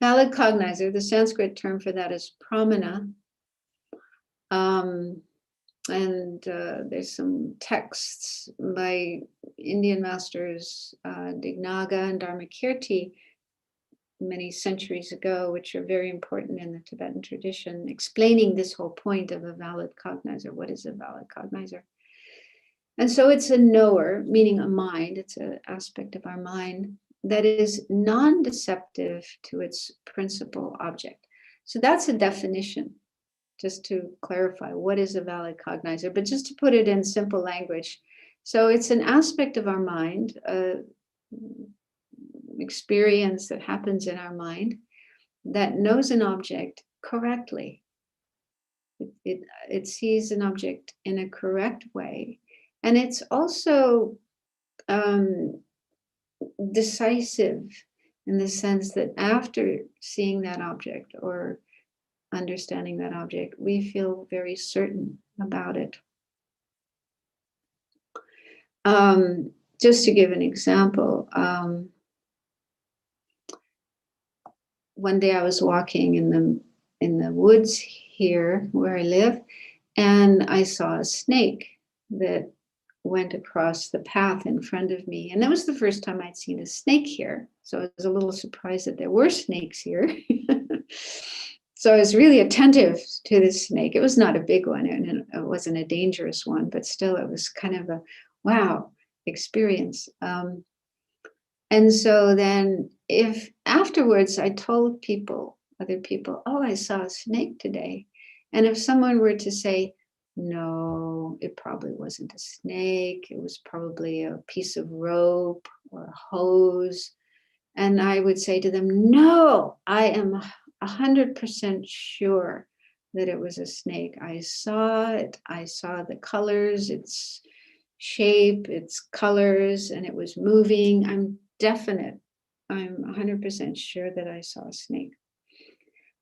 Valid cognizer, the Sanskrit term for that is pramana. And there's some texts by Indian masters Dignaga and Dharmakirti many centuries ago, which are very important in the Tibetan tradition, explaining this whole point of a valid cognizer. What is a valid cognizer? And so it's a knower, meaning a mind. It's an aspect of our mind that is non-deceptive to its principal object. So that's a definition, just to clarify what is a valid cognizer, but just to put it in simple language. So it's an aspect of our mind, experience that happens in our mind that knows an object correctly. It sees an object in a correct way. And it's also decisive in the sense that after seeing that object or understanding that object, we feel very certain about it. Just to give an example, one day I was walking in the woods here where I live, and I saw a snake that went across the path in front of me. And that was the first time I'd seen a snake here. So I was a little surprised that there were snakes here. So I was really attentive to this snake. It was not a big one, and it wasn't a dangerous one, but still it was kind of a wow experience. And so then if afterwards I told other people, oh, I saw a snake today. And if someone were to say, no, it probably wasn't a snake. It was probably a piece of rope or a hose. And I would say to them, no, I am 100% sure that it was a snake. I saw it. I saw the colors, its shape, its colors, and it was moving. I'm definite. I'm 100% sure that I saw a snake.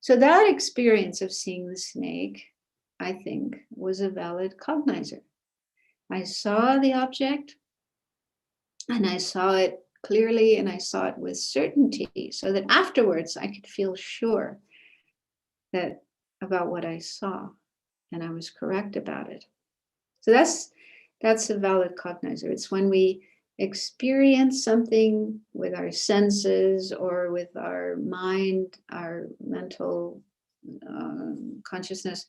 So that experience of seeing the snake, I think, was a valid cognizer. I saw the object and I saw it clearly and I saw it with certainty so that afterwards I could feel sure that about what I saw and I was correct about it. So that's a valid cognizer. It's when we experience something with our senses or with our mind, our mental consciousness,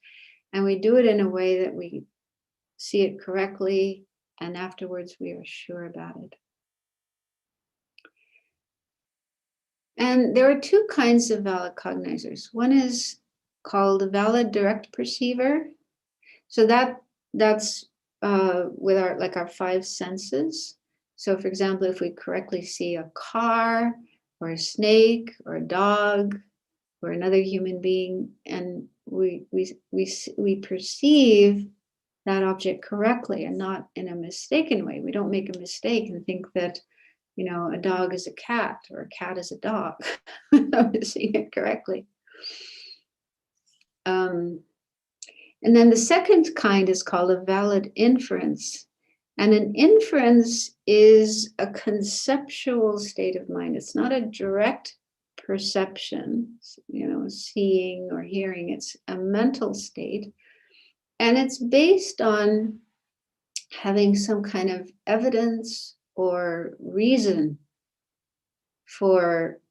and we do it in a way that we see it correctly, and afterwards we are sure about it. And there are two kinds of valid cognizers. One is called a valid direct perceiver. So that's with our five senses. So for example, if we correctly see a car or a snake or a dog or another human being, and we perceive that object correctly and not in a mistaken way. We don't make a mistake and think that, a dog is a cat or a cat is a dog without seeing it correctly. And then the second kind is called a valid inference. And an inference is a conceptual state of mind. It's not a direct perception, seeing or hearing. It's a mental state. And it's based on having some kind of evidence or reason for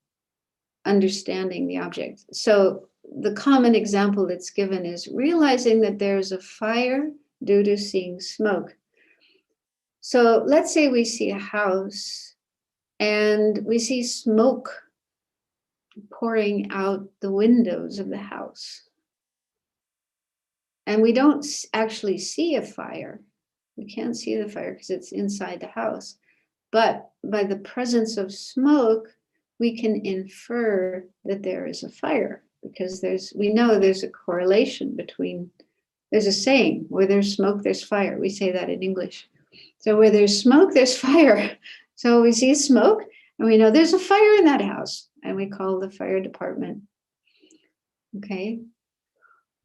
understanding the object. So the common example that's given is realizing that there's a fire due to seeing smoke. So let's say we see a house and we see smoke pouring out the windows of the house. And we don't actually see a fire. We can't see the fire because it's inside the house. But by the presence of smoke, we can infer that there is a fire because we know there's a correlation between, there's a saying, where there's smoke, there's fire. We say that in English. So where there's smoke, there's fire. So we see smoke and we know there's a fire in that house and we call the fire department. Okay.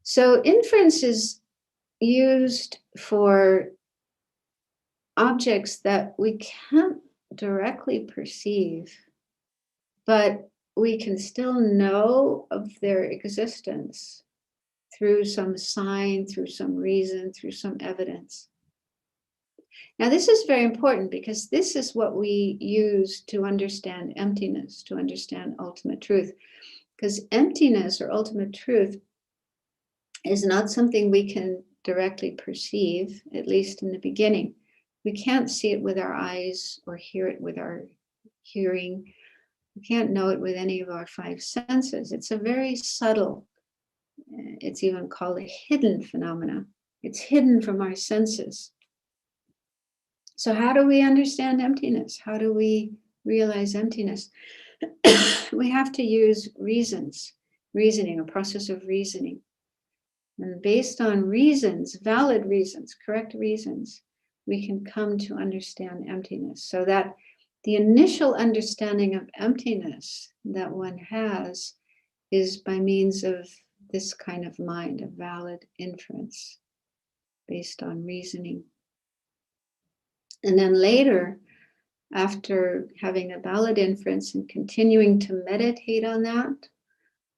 So inference is used for objects that we can't directly perceive, but we can still know of their existence through some sign, through some reason, through some evidence. Now, this is very important because this is what we use to understand emptiness, to understand ultimate truth. Because emptiness or ultimate truth is not something we can directly perceive, at least in the beginning. We can't see it with our eyes or hear it with our hearing. We can't know it with any of our five senses. It's a very subtle, it's even called a hidden phenomena. It's hidden from our senses. So how do we understand emptiness? How do we realize emptiness? We have to use reasoning, a process of reasoning. And based on reasons, valid reasons, correct reasons, we can come to understand emptiness. So that the initial understanding of emptiness that one has is by means of this kind of mind, a valid inference based on reasoning. And then later, after having a valid inference and continuing to meditate on that,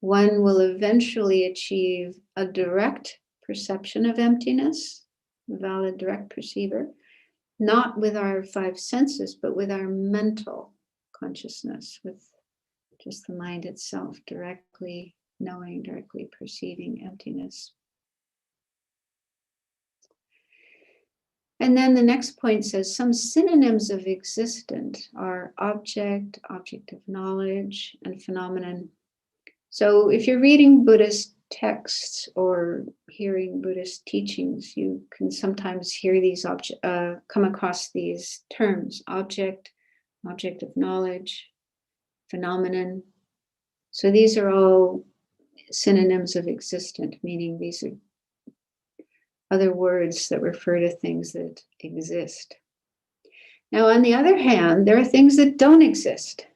one will eventually achieve a direct perception of emptiness, a valid direct perceiver, not with our five senses, but with our mental consciousness, with just the mind itself, directly knowing, directly perceiving emptiness. And then the next point says some synonyms of existent are object, object of knowledge, and phenomenon. So if you're reading Buddhist texts or hearing Buddhist teachings, you can sometimes hear these come across these terms: object, object of knowledge, phenomenon. So these are all synonyms of existent, meaning these are other words that refer to things that exist. Now, on the other hand, there are things that don't exist.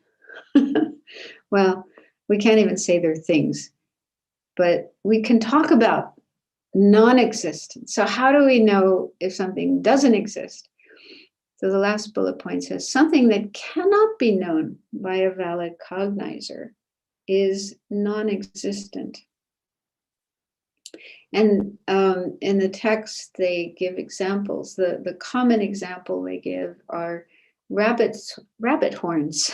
Well, we can't even say they're things, but we can talk about non-existent. So how do we know if something doesn't exist? So the last bullet point says, something that cannot be known by a valid cognizer is non-existent. And in the text, they give examples. The common example they give are rabbit horns.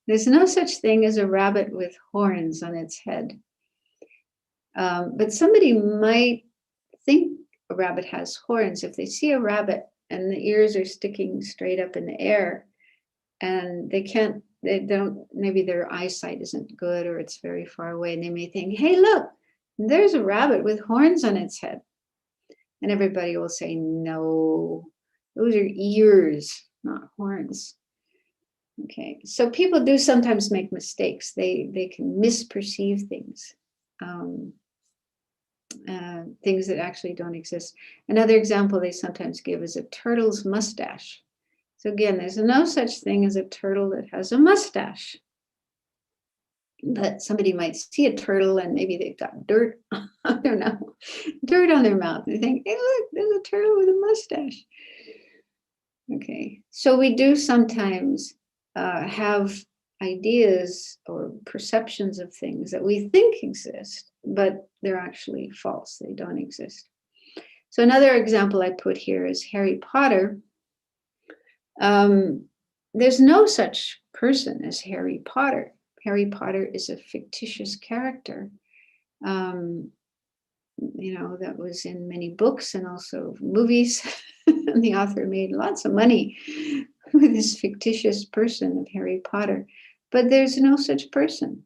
There's no such thing as a rabbit with horns on its head. But somebody might think a rabbit has horns if they see a rabbit and the ears are sticking straight up in the air and maybe their eyesight isn't good or it's very far away, and they may think, hey, look, there's a rabbit with horns on its head. And everybody will say, no, those are ears, not horns. Okay, so people do sometimes make mistakes. They can misperceive things. Things that actually don't exist. Another example they sometimes give is a turtle's mustache. So again, there's no such thing as a turtle that has a mustache. But somebody might see a turtle and maybe they've got dirt, I don't know, dirt on their mouth. They think, hey, look, there's a turtle with a mustache. Okay, so we do sometimes have ideas or perceptions of things that we think exist, but they're actually false. They don't exist. So another example I put here is Harry Potter. There's no such person as Harry Potter. Harry Potter is a fictitious character, that was in many books and also movies. And the author made lots of money with this fictitious person of Harry Potter. But there's no such person.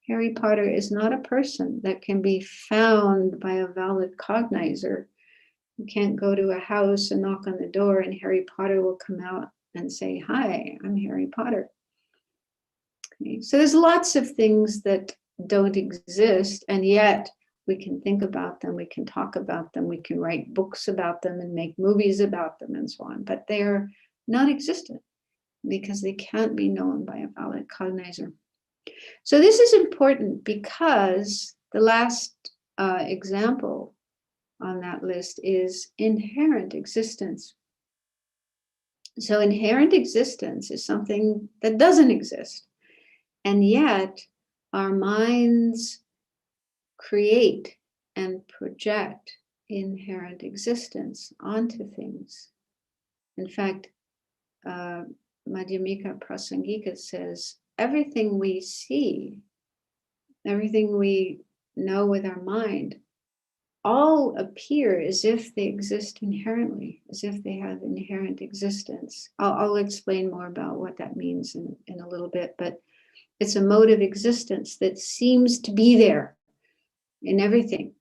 Harry Potter is not a person that can be found by a valid cognizer. You can't go to a house and knock on the door and Harry Potter will come out and say, hi, I'm Harry Potter. Okay. So there's lots of things that don't exist, and yet we can think about them, we can talk about them, we can write books about them and make movies about them and so on, but they're not existent because they can't be known by a valid cognizer. So this is important because the last example on that list is inherent existence. So inherent existence is something that doesn't exist. And yet our minds create and project inherent existence onto things. In fact, Madhyamaka Prasangika says, everything we see, everything we know with our mind, all appear as if they exist inherently, as if they have inherent existence. I'll explain more about what that means in a little bit, but it's a mode of existence that seems to be there in everything.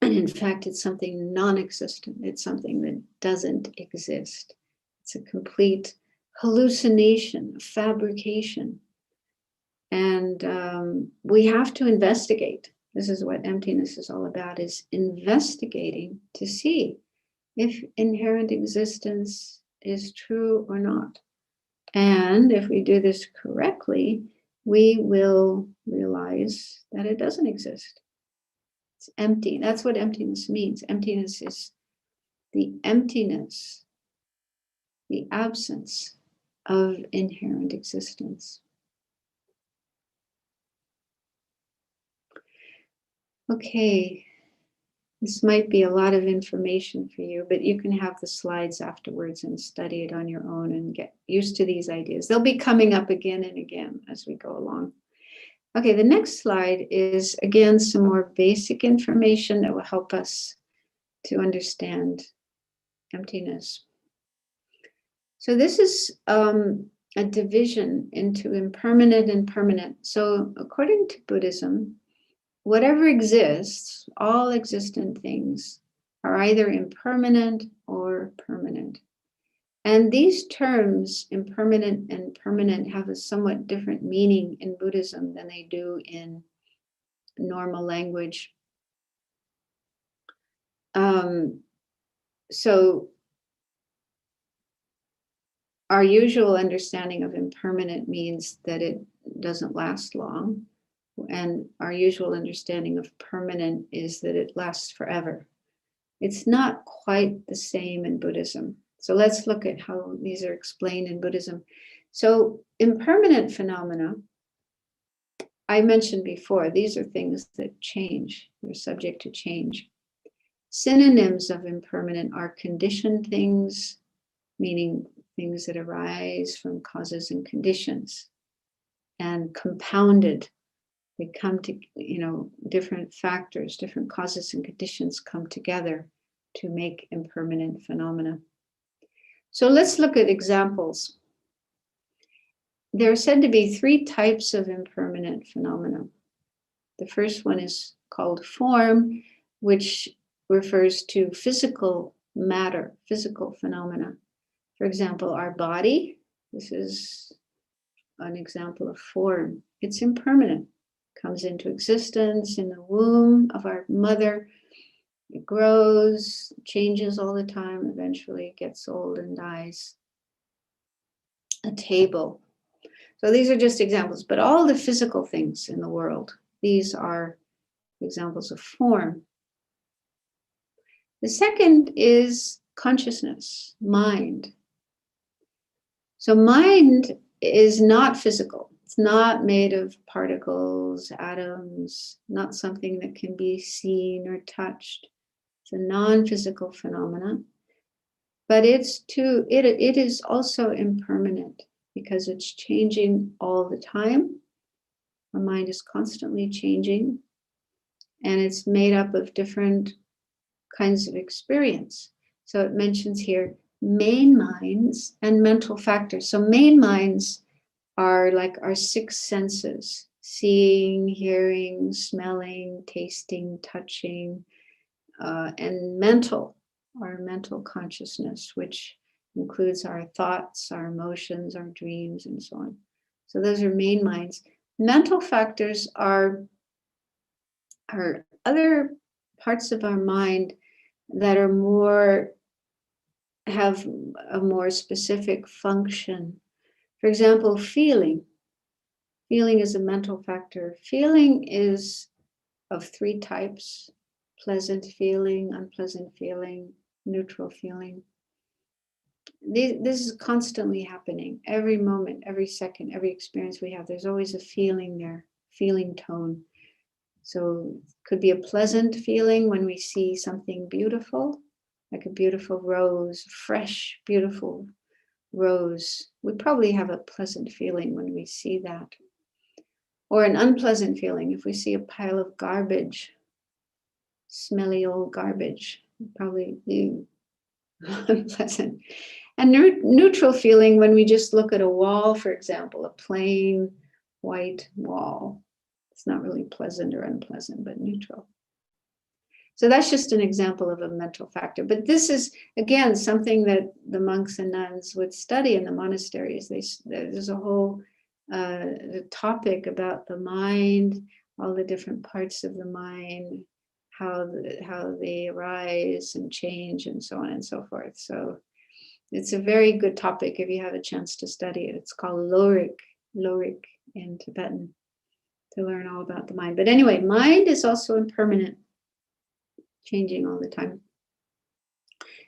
And in fact, it's something non-existent. It's something that doesn't exist. It's a complete hallucination, a fabrication. And we have to investigate. This is what emptiness is all about, is investigating to see if inherent existence is true or not. And if we do this correctly, we will realize that it doesn't exist. It's empty. That's what emptiness means. Emptiness is the emptiness, the absence of inherent existence. Okay, this might be a lot of information for you, but you can have the slides afterwards and study it on your own and get used to these ideas. They'll be coming up again and again as we go along. Okay, the next slide is, again, some more basic information that will help us to understand emptiness. So this is a division into impermanent and permanent. So according to Buddhism, whatever exists, all existent things, are either impermanent or permanent. And these terms, impermanent and permanent, have a somewhat different meaning in Buddhism than they do in normal language. So our usual understanding of impermanent means that it doesn't last long. And our usual understanding of permanent is that it lasts forever. It's not quite the same in Buddhism. So let's look at how these are explained in Buddhism. So impermanent phenomena, I mentioned before, these are things that change. They're subject to change. Synonyms of impermanent are conditioned things, meaning things that arise from causes and conditions, and compounded. They come to, different factors, different causes and conditions come together to make impermanent phenomena. So let's look at examples. There are said to be 3 types of impermanent phenomena. The first one is called form, which refers to physical matter, physical phenomena. For example, our body, this is an example of form. It's impermanent, comes into existence in the womb of our mother. It grows, changes all the time, eventually gets old and dies. A table. So these are just examples, but all the physical things in the world, these are examples of form. The second is consciousness, mind. So mind is not physical. It's not made of particles, atoms, not something that can be seen or touched. It's a non-physical phenomenon, but it is also impermanent because it's changing all the time. Our mind is constantly changing, and it's made up of different kinds of experience. So it mentions here main minds and mental factors. So main minds are like our 6 senses: seeing, hearing, smelling, tasting, touching, and our mental consciousness, which includes our thoughts, our emotions, our dreams, and so on. So those are main minds. Mental factors are other parts of our mind that are have a more specific function. For example, feeling. Feeling is a mental factor. Feeling is of 3 types: pleasant feeling, unpleasant feeling, neutral feeling. This is constantly happening. Every moment, every second, every experience we have, there's always a feeling there, feeling tone. So it could be a pleasant feeling when we see something beautiful, like a beautiful rose, fresh, beautiful rose. We probably have a pleasant feeling when we see that. Or an unpleasant feeling if we see a pile of garbage, smelly old garbage, probably unpleasant. And neutral feeling when we just look at a wall, for example, a plain white wall. It's not really pleasant or unpleasant, but neutral. So that's just an example of a mental factor. But this is, again, something that the monks and nuns would study in the monasteries. There's a whole topic about the mind, all the different parts of the mind, how they arise and change, and so on and so forth. So it's a very good topic if you have a chance to study it. It's called Lorik in Tibetan, to learn all about the mind. But anyway, mind is also impermanent, changing all the time.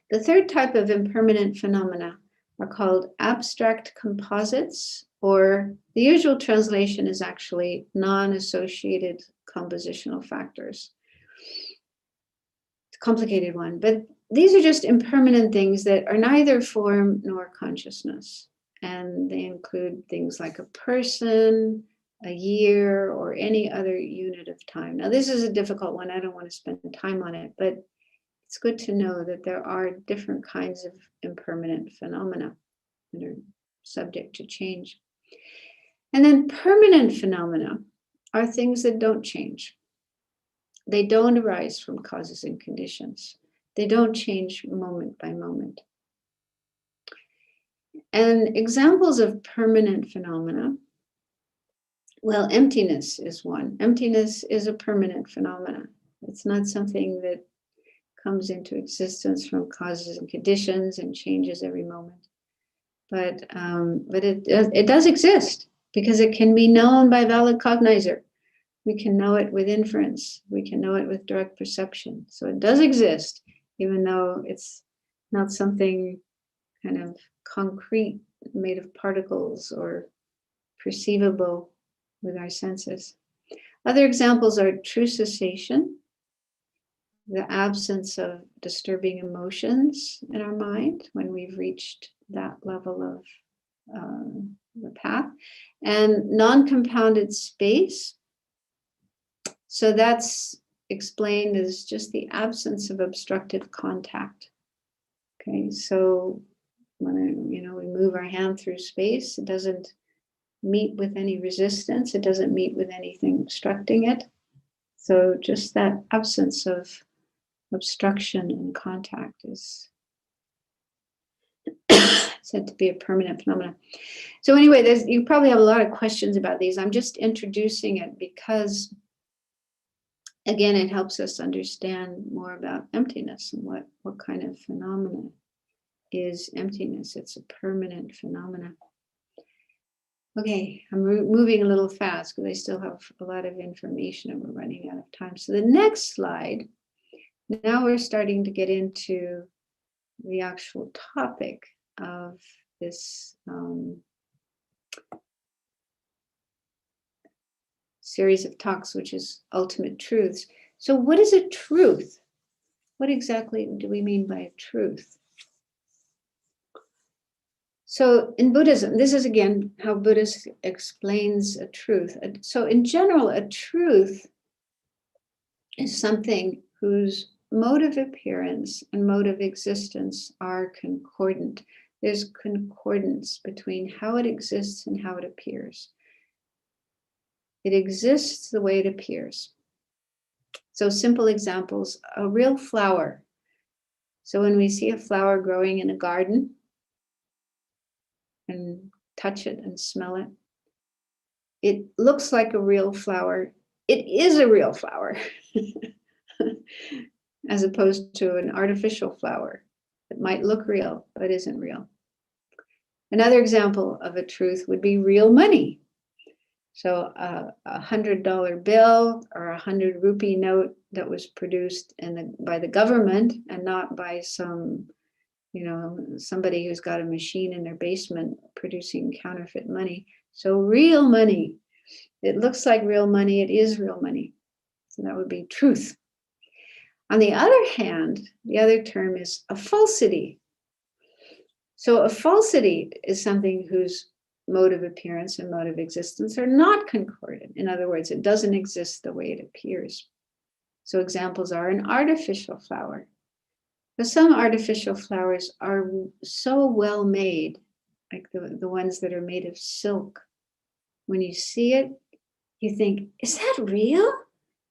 The third type of impermanent phenomena are called abstract composites, or the usual translation is actually non-associated compositional factors. It's a complicated one, but these are just impermanent things that are neither form nor consciousness. And they include things like a person, a year, or any other unit of time. Now, this is a difficult one. I don't want to spend time on it, but it's good to know that there are different kinds of impermanent phenomena that are subject to change. And then permanent phenomena are things that don't change. They don't arise from causes and conditions. They don't change moment by moment. And examples of permanent phenomena, well, emptiness is one. Emptiness is a permanent phenomena. It's not something that comes into existence from causes and conditions and changes every moment. But it does exist because it can be known by valid cognizer. We can know it with inference. We can know it with direct perception. So it does exist, even though it's not something kind of concrete, made of particles or perceivable with our senses. Other examples are true cessation, the absence of disturbing emotions in our mind when we've reached that level of the path, and non-compounded space. So that's explained as just the absence of obstructive contact. Okay, so when we move our hand through space, it doesn't meet with any resistance. It doesn't meet with anything obstructing it. So just that absence of obstruction and contact is said to be a permanent phenomenon. So anyway, you probably have a lot of questions about these. I'm just introducing it because, again, it helps us understand more about emptiness and what kind of phenomena is emptiness. It's a permanent phenomena. Okay, I'm moving a little fast because I still have a lot of information and we're running out of time. So the next slide, now we're starting to get into the actual topic of this series of talks, which is ultimate truths. So what is a truth? What exactly do we mean by a truth? So in Buddhism, this is again how Buddhist explains a truth. So in general, a truth is something whose mode of appearance and mode of existence are concordant. There's concordance between how it exists and how it appears. It exists the way it appears. So simple examples, a real flower. So when we see a flower growing in a garden and touch it and smell it, it looks like a real flower. It is a real flower, as opposed to an artificial flower that might look real, but isn't real. Another example of a truth would be real money. So a $100 bill or a 100 rupee note that was produced by the government and not by somebody who's got a machine in their basement producing counterfeit money. So real money, it looks like real money, it is real money. So that would be truth. On the other hand, the other term is a falsity. So a falsity is something whose mode of appearance and mode of existence are not concordant. In other words, it doesn't exist the way it appears. So examples are an artificial flower. But some artificial flowers are so well made, like the ones that are made of silk. When you see it, you think, is that real?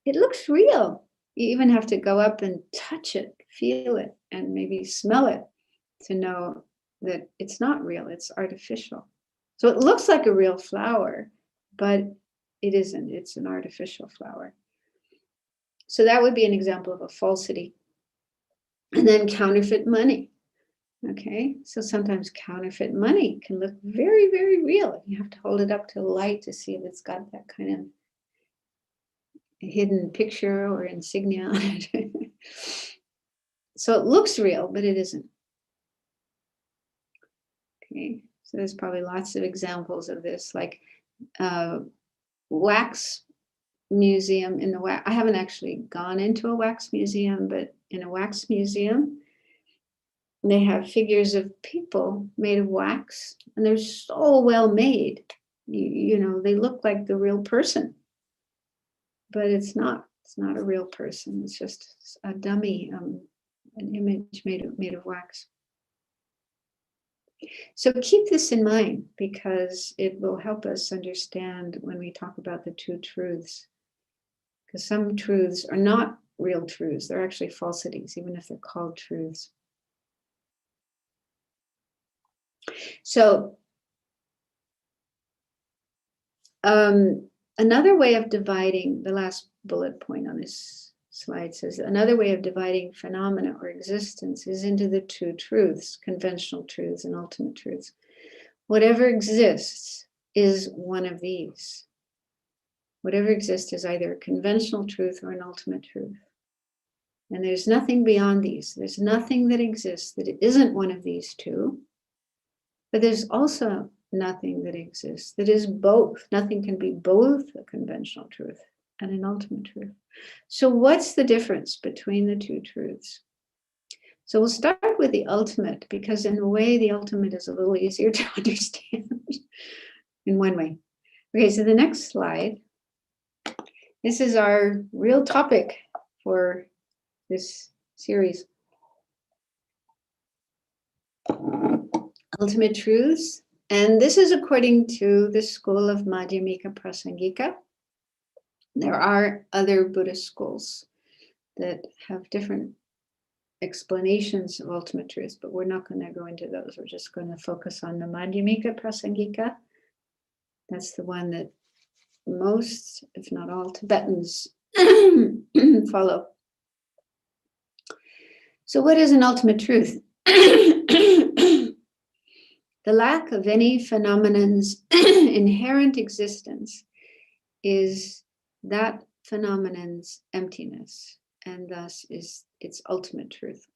It looks real. You even have to go up and touch it, feel it, and maybe smell it to know that it's not real, it's artificial. So it looks like a real flower, but it isn't. It's an artificial flower. So that would be an example of a falsity. And then counterfeit money. Okay, so sometimes counterfeit money can look very, very real. You have to hold it up to the light to see if it's got that kind of hidden picture or insignia on it. So it looks real, but it isn't. Okay, so there's probably lots of examples of this, like wax museum in the wax. I haven't actually gone into a wax museum, but in a wax museum, they have figures of people made of wax, and they're so well made. They look like the real person, but it's not. It's not a real person. It's just a dummy, an image made of wax. So keep this in mind because it will help us understand when we talk about the two truths. Because some truths are not real truths. They're actually falsities, even if they're called truths. So another way of dividing, the last bullet point on this slide says, another way of dividing phenomena or existence is into the two truths, conventional truths and ultimate truths. Whatever exists is one of these. Whatever exists is either a conventional truth or an ultimate truth. And there's nothing beyond these. There's nothing that exists that isn't one of these two. But there's also nothing that exists that is both. Nothing can be both a conventional truth and an ultimate truth. So what's the difference between the two truths? So we'll start with the ultimate, because in a way, the ultimate is a little easier to understand in one way. Okay, so the next slide. This is our real topic for this series. Ultimate truths. And this is according to the school of Madhyamaka Prasangika. There are other Buddhist schools that have different explanations of ultimate truths, but we're not going to go into those. We're just going to focus on the Madhyamaka Prasangika. That's the one that most, if not all, Tibetans follow. So what is an ultimate truth? The lack of any phenomenon's inherent existence is that phenomenon's emptiness, and thus is its ultimate truth.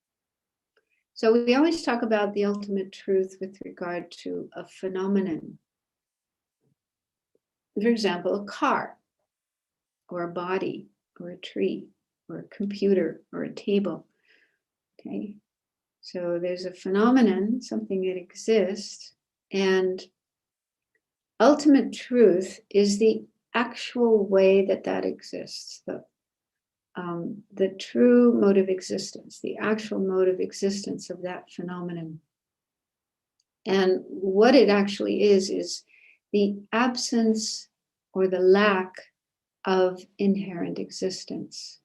So we always talk about the ultimate truth with regard to a phenomenon. For example, a car, or a body, or a tree, or a computer, or a table. Okay, so there's a phenomenon, something that exists, and ultimate truth is the actual way that that exists, the true mode of existence, the actual mode of existence of that phenomenon. And what it actually is the absence or the lack of inherent existence,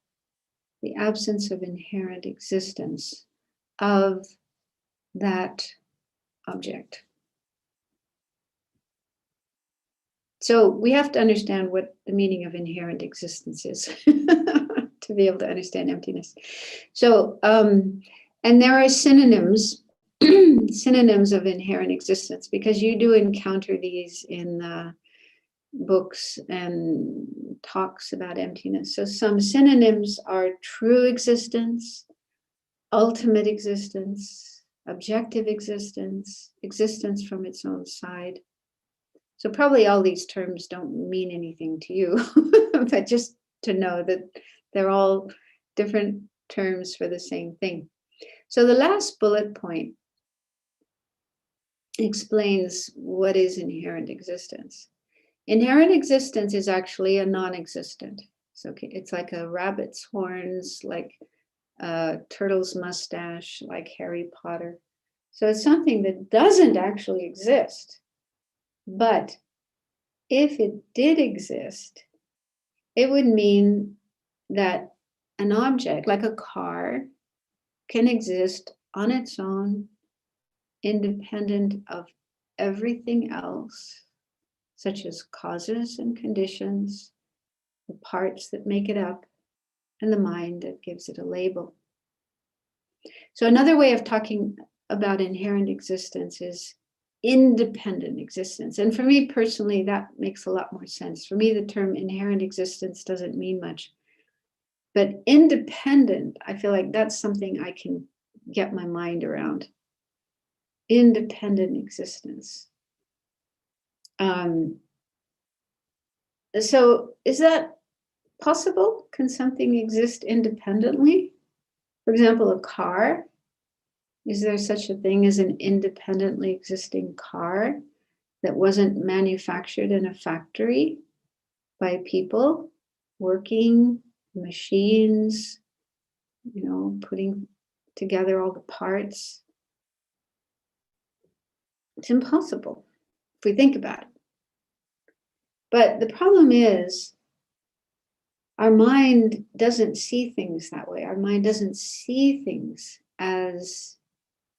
the absence of inherent existence of that object. So we have to understand what the meaning of inherent existence is to be able to understand emptiness. So, and there are synonyms, synonyms of inherent existence, because you do encounter these in books and talks about emptiness. So some synonyms are true existence, ultimate existence, objective existence, existence from its own side. So probably all these terms don't mean anything to you, but just to know that they're all different terms for the same thing. So the last bullet point explains what is inherent existence. Inherent existence is actually a non-existent. So it's like a rabbit's horns, like a turtle's mustache, like Harry Potter. So it's something that doesn't actually exist. But if it did exist, it would mean that an object, like a car, can exist on its own, independent of everything else, such as causes and conditions, the parts that make it up, and the mind that gives it a label. So another way of talking about inherent existence is independent existence. And for me personally, that makes a lot more sense. For me, the term inherent existence doesn't mean much. But independent, I feel like that's something I can get my mind around. Independent existence. So is that possible? Can something exist independently? For example, a car. Is there such a thing as an independently existing car that wasn't manufactured in a factory by people working, machines, putting together all the parts? It's impossible if we think about it. But the problem is our mind doesn't see things that way. Our mind doesn't see things as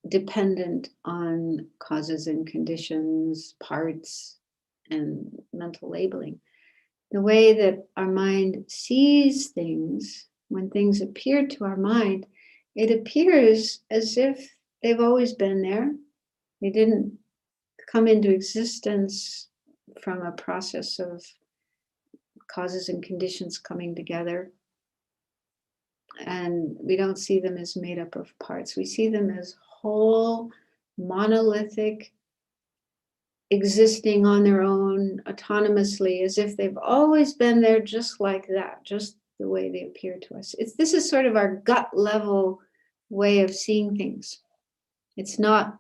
dependent on causes and conditions, parts, and mental labeling. The way that our mind sees things, when things appear to our mind, it appears as if they've always been there. They didn't come into existence from a process of causes and conditions coming together. And we don't see them as made up of parts. We see them as whole, monolithic, existing on their own autonomously, as if they've always been there, just like that, just the way they appear to us. This is sort of our gut level way of seeing things. It's not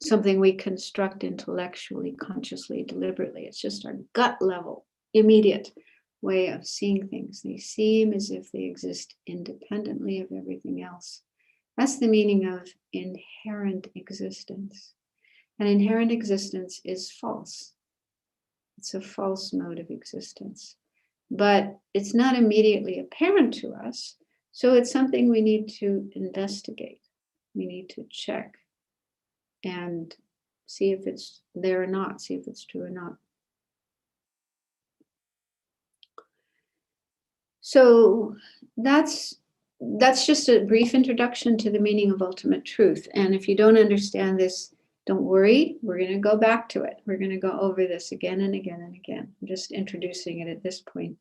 something we construct intellectually, consciously, deliberately. It's just our gut level, immediate way of seeing things. They seem as if they exist independently of everything else. That's the meaning of inherent existence. And inherent existence is false. It's a false mode of existence. But it's not immediately apparent to us. So it's something we need to investigate. We need to check and see if it's there or not, see if it's true or not. So that's just a brief introduction to the meaning of ultimate truth. And if you don't understand this, don't worry, we're going to go back to it. We're going to go over this again and again and again. I'm just introducing it at this point.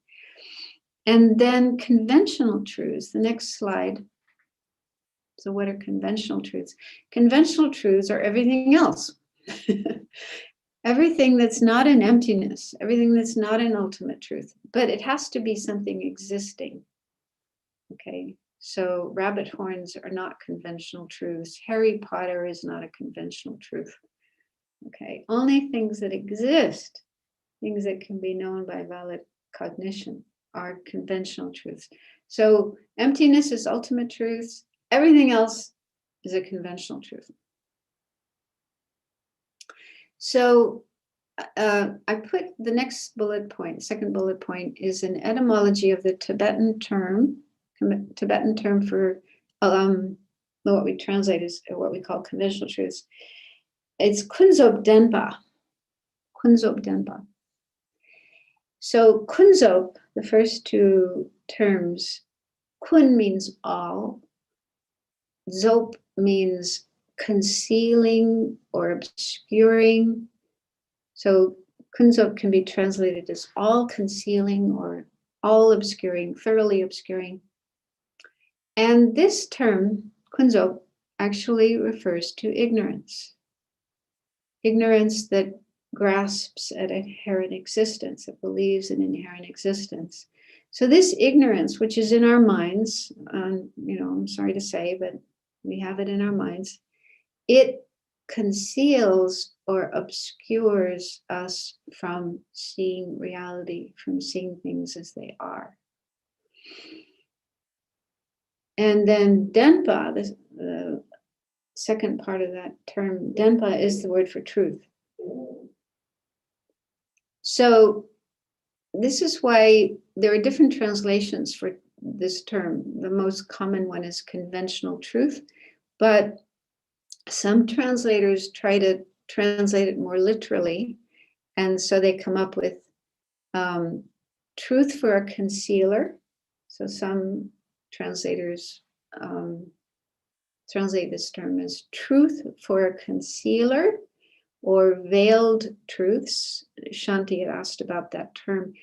And then conventional truths, the next slide. So what are conventional truths? Conventional truths are everything else. Everything that's not in emptiness, everything that's not in ultimate truth, but it has to be something existing. Okay, so rabbit horns are not conventional truths. Harry Potter is not a conventional truth. Okay, only things that exist, things that can be known by valid cognition, are conventional truths. So emptiness is ultimate truth. Everything else is a conventional truth. So I put the next bullet point, second bullet point, is an etymology of the Tibetan term for what we translate as what we call conventional truths. It's Kunzop Denpa. Kunzop Denpa. So Kunzop, the first two terms, Kun means all, Zop means concealing or obscuring. So Kunzop can be translated as all concealing or all obscuring, thoroughly obscuring. And this term, Kunzop, actually refers to ignorance. Ignorance that grasps at inherent existence, that believes in inherent existence. So this ignorance, which is in our minds, I'm sorry to say, but we have it in our minds, it conceals or obscures us from seeing reality, from seeing things as they are. And then Denpa, the second part of that term, Denpa is the word for truth. So this is why there are different translations for this term. The most common one is conventional truth, but some translators try to translate it more literally, and so they come up with truth for a concealer. So some translators translate this term as truth for a concealer or veiled truths. Shanti had asked about that term.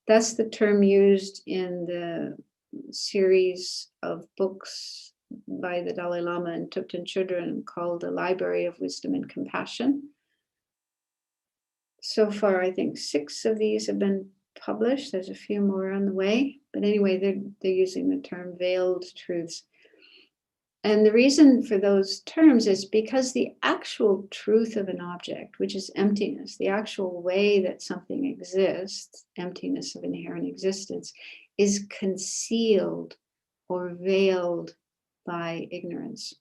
That's the term used in the series of books by the Dalai Lama and Thupten Chodron called The Library of Wisdom and Compassion. So far, I think 6 of these have been published. There's a few more on the way. But anyway, they're using the term veiled truths. And the reason for those terms is because the actual truth of an object, which is emptiness, the actual way that something exists, emptiness of inherent existence, is concealed or veiled by ignorance.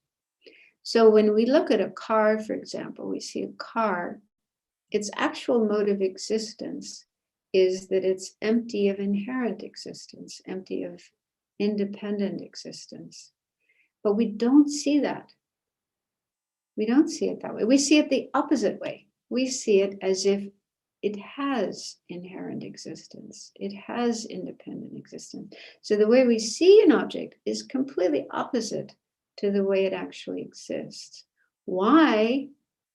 So when we look at a car, for example, we see a car, its actual mode of existence is that it's empty of inherent existence, empty of independent existence. But we don't see that. We don't see it that way. We see it the opposite way. We see it as if it has inherent existence. It has independent existence. So the way we see an object is completely opposite to the way it actually exists. Why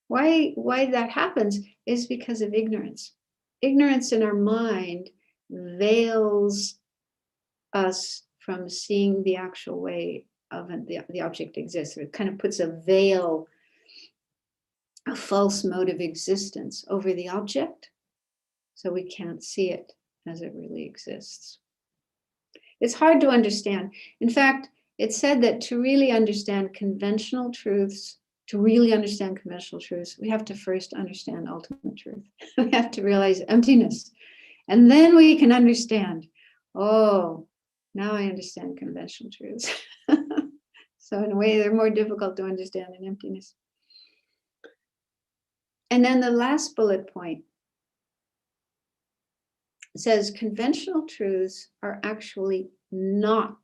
that happens is because of ignorance. Ignorance in our mind veils us from seeing the actual way of the object exists. It kind of puts a veil, a false mode of existence over the object, so we can't see it as it really exists. It's hard to understand. In fact, it's said that to really understand conventional truths, we have to first understand ultimate truth. We have to realize emptiness. And then we can understand, oh, now I understand conventional truths. So in a way, they're more difficult to understand than emptiness. And then the last bullet point says conventional truths are actually not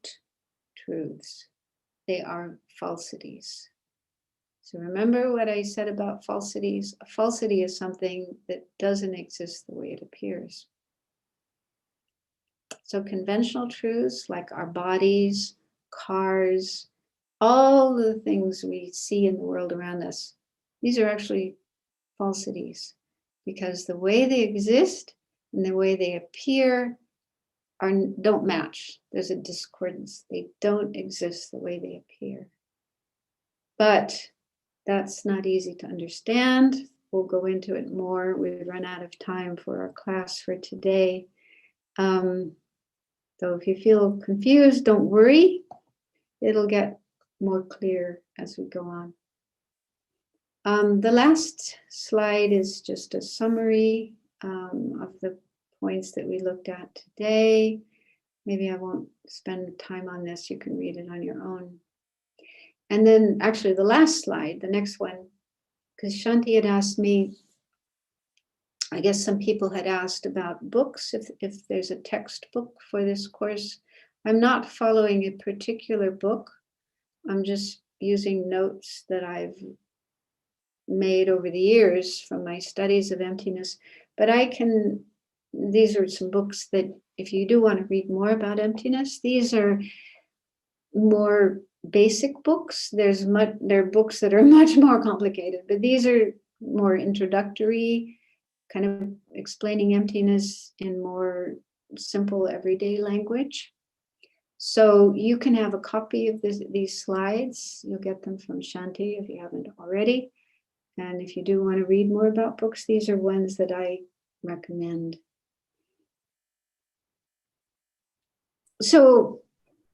truths. They are falsities. So remember what I said about falsities? A falsity is something that doesn't exist the way it appears. So conventional truths like our bodies, cars, all the things we see in the world around us, these are actually falsities, because the way they exist and the way they appear don't match. There's a discordance. They don't exist the way they appear. But that's not easy to understand. We'll go into it more. We've run out of time for our class for today. So if you feel confused, don't worry. It'll get more clear as we go on. The last slide is just a summary of the points that we looked at today. Maybe I won't spend time on this. You can read it on your own. And then actually the last slide, the next one, because Shanti had asked me, I guess some people had asked about books, if there's a textbook for this course. I'm not following a particular book. I'm just using notes that I've made over the years from my studies of emptiness. But these are some books that if you do want to read more about emptiness, these are more basic books. There are books that are much more complicated, but these are more introductory, kind of explaining emptiness in more simple everyday language. So you can have a copy of these slides. You'll get them from Shanti if you haven't already. And if you do want to read more about books, these are ones that I recommend. So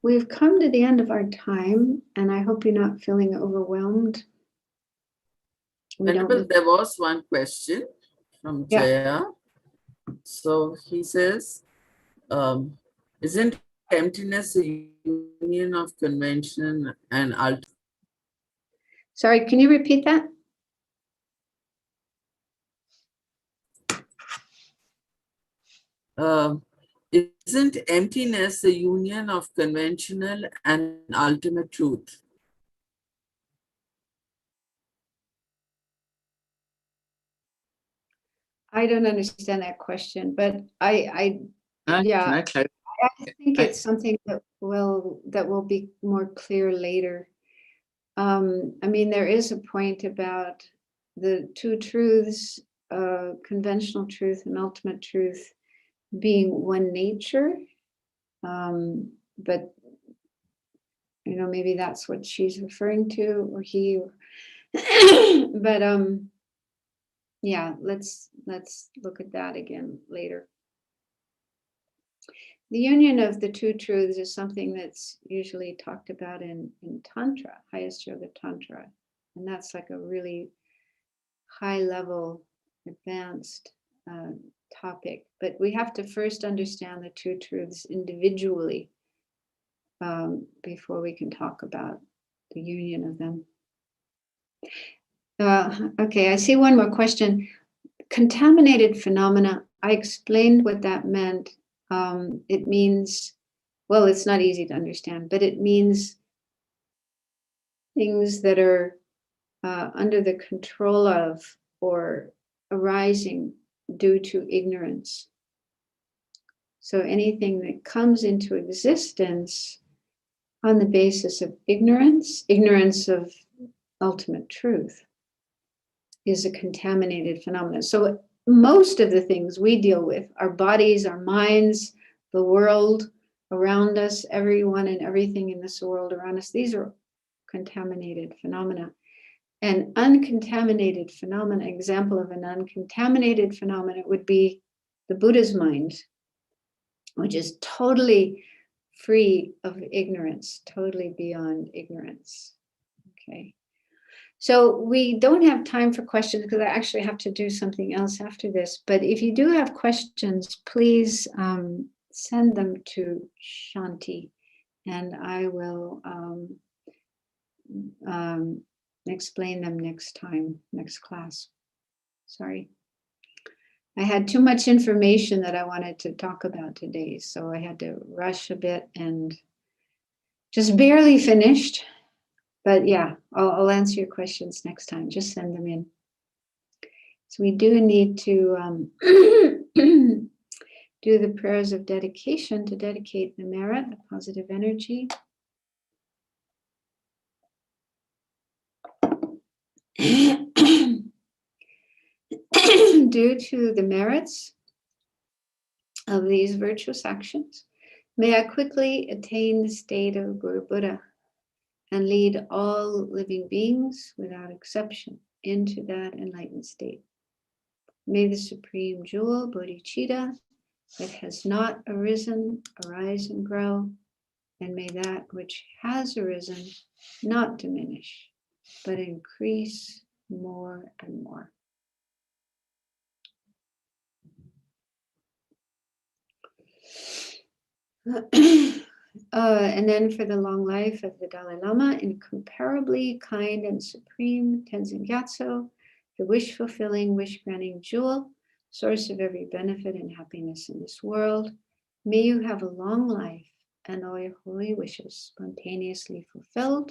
we've come to the end of our time, and I hope you're not feeling overwhelmed. There was one question from Jaya. So he says, isn't emptiness a union of convention and ultimate? Sorry, can you repeat that? Isn't emptiness a union of conventional and ultimate truth? I don't understand that question, but I think it's something that will be more clear later. I mean, there is a point about the two truths, conventional truth and ultimate truth, being one nature. But maybe that's what she's referring to, or he. But yeah, let's look at that again later. The union of the two truths is something that's usually talked about in Tantra, highest yoga Tantra. And that's like a really high level, advanced topic. But we have to first understand the two truths individually before we can talk about the union of them. Okay, I see one more question. Contaminated phenomena. I explained what that meant. It means, well, it's not easy to understand, but it means things that are under the control of or arising due to ignorance. So anything that comes into existence on the basis of ignorance of ultimate truth, is a contaminated phenomenon. So most of the things we deal with, our bodies, our minds, the world around us, everyone and everything in this world around us, these are contaminated phenomena. An uncontaminated phenomena, example of an uncontaminated phenomena would be the Buddha's mind, which is totally free of ignorance, totally beyond ignorance. Okay. So we don't have time for questions because I actually have to do something else after this. But if you do have questions, please send them to Shanti, and I will explain them next time, next class. Sorry. I had too much information that I wanted to talk about today, so I had to rush a bit and just barely finished. But yeah, I'll answer your questions next time. Just send them in. So we do need to do the prayers of dedication to dedicate the merit, the positive energy. Due to the merits of these virtuous actions, may I quickly attain the state of Guru Buddha and lead all living beings without exception into that enlightened state. May the supreme jewel, bodhicitta, that has not arisen, arise and grow, and may that which has arisen not diminish, but increase more and more. And then for the long life of the Dalai Lama, incomparably kind and supreme Tenzin Gyatso, the wish-fulfilling, wish-granting jewel, source of every benefit and happiness in this world, may you have a long life and all your holy wishes spontaneously fulfilled.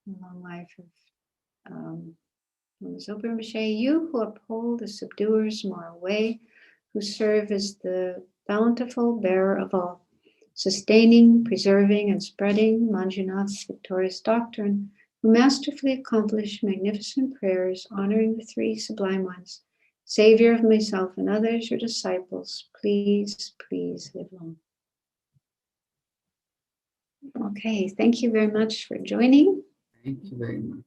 A long life of you who uphold the subduer's moral way, who serve as the bountiful bearer of all, sustaining, preserving, and spreading Manjunath's victorious doctrine, who masterfully accomplish magnificent prayers honoring the three sublime ones, Savior of myself and others, your disciples, please, please live long. Okay, thank you very much for joining. Thank you very much.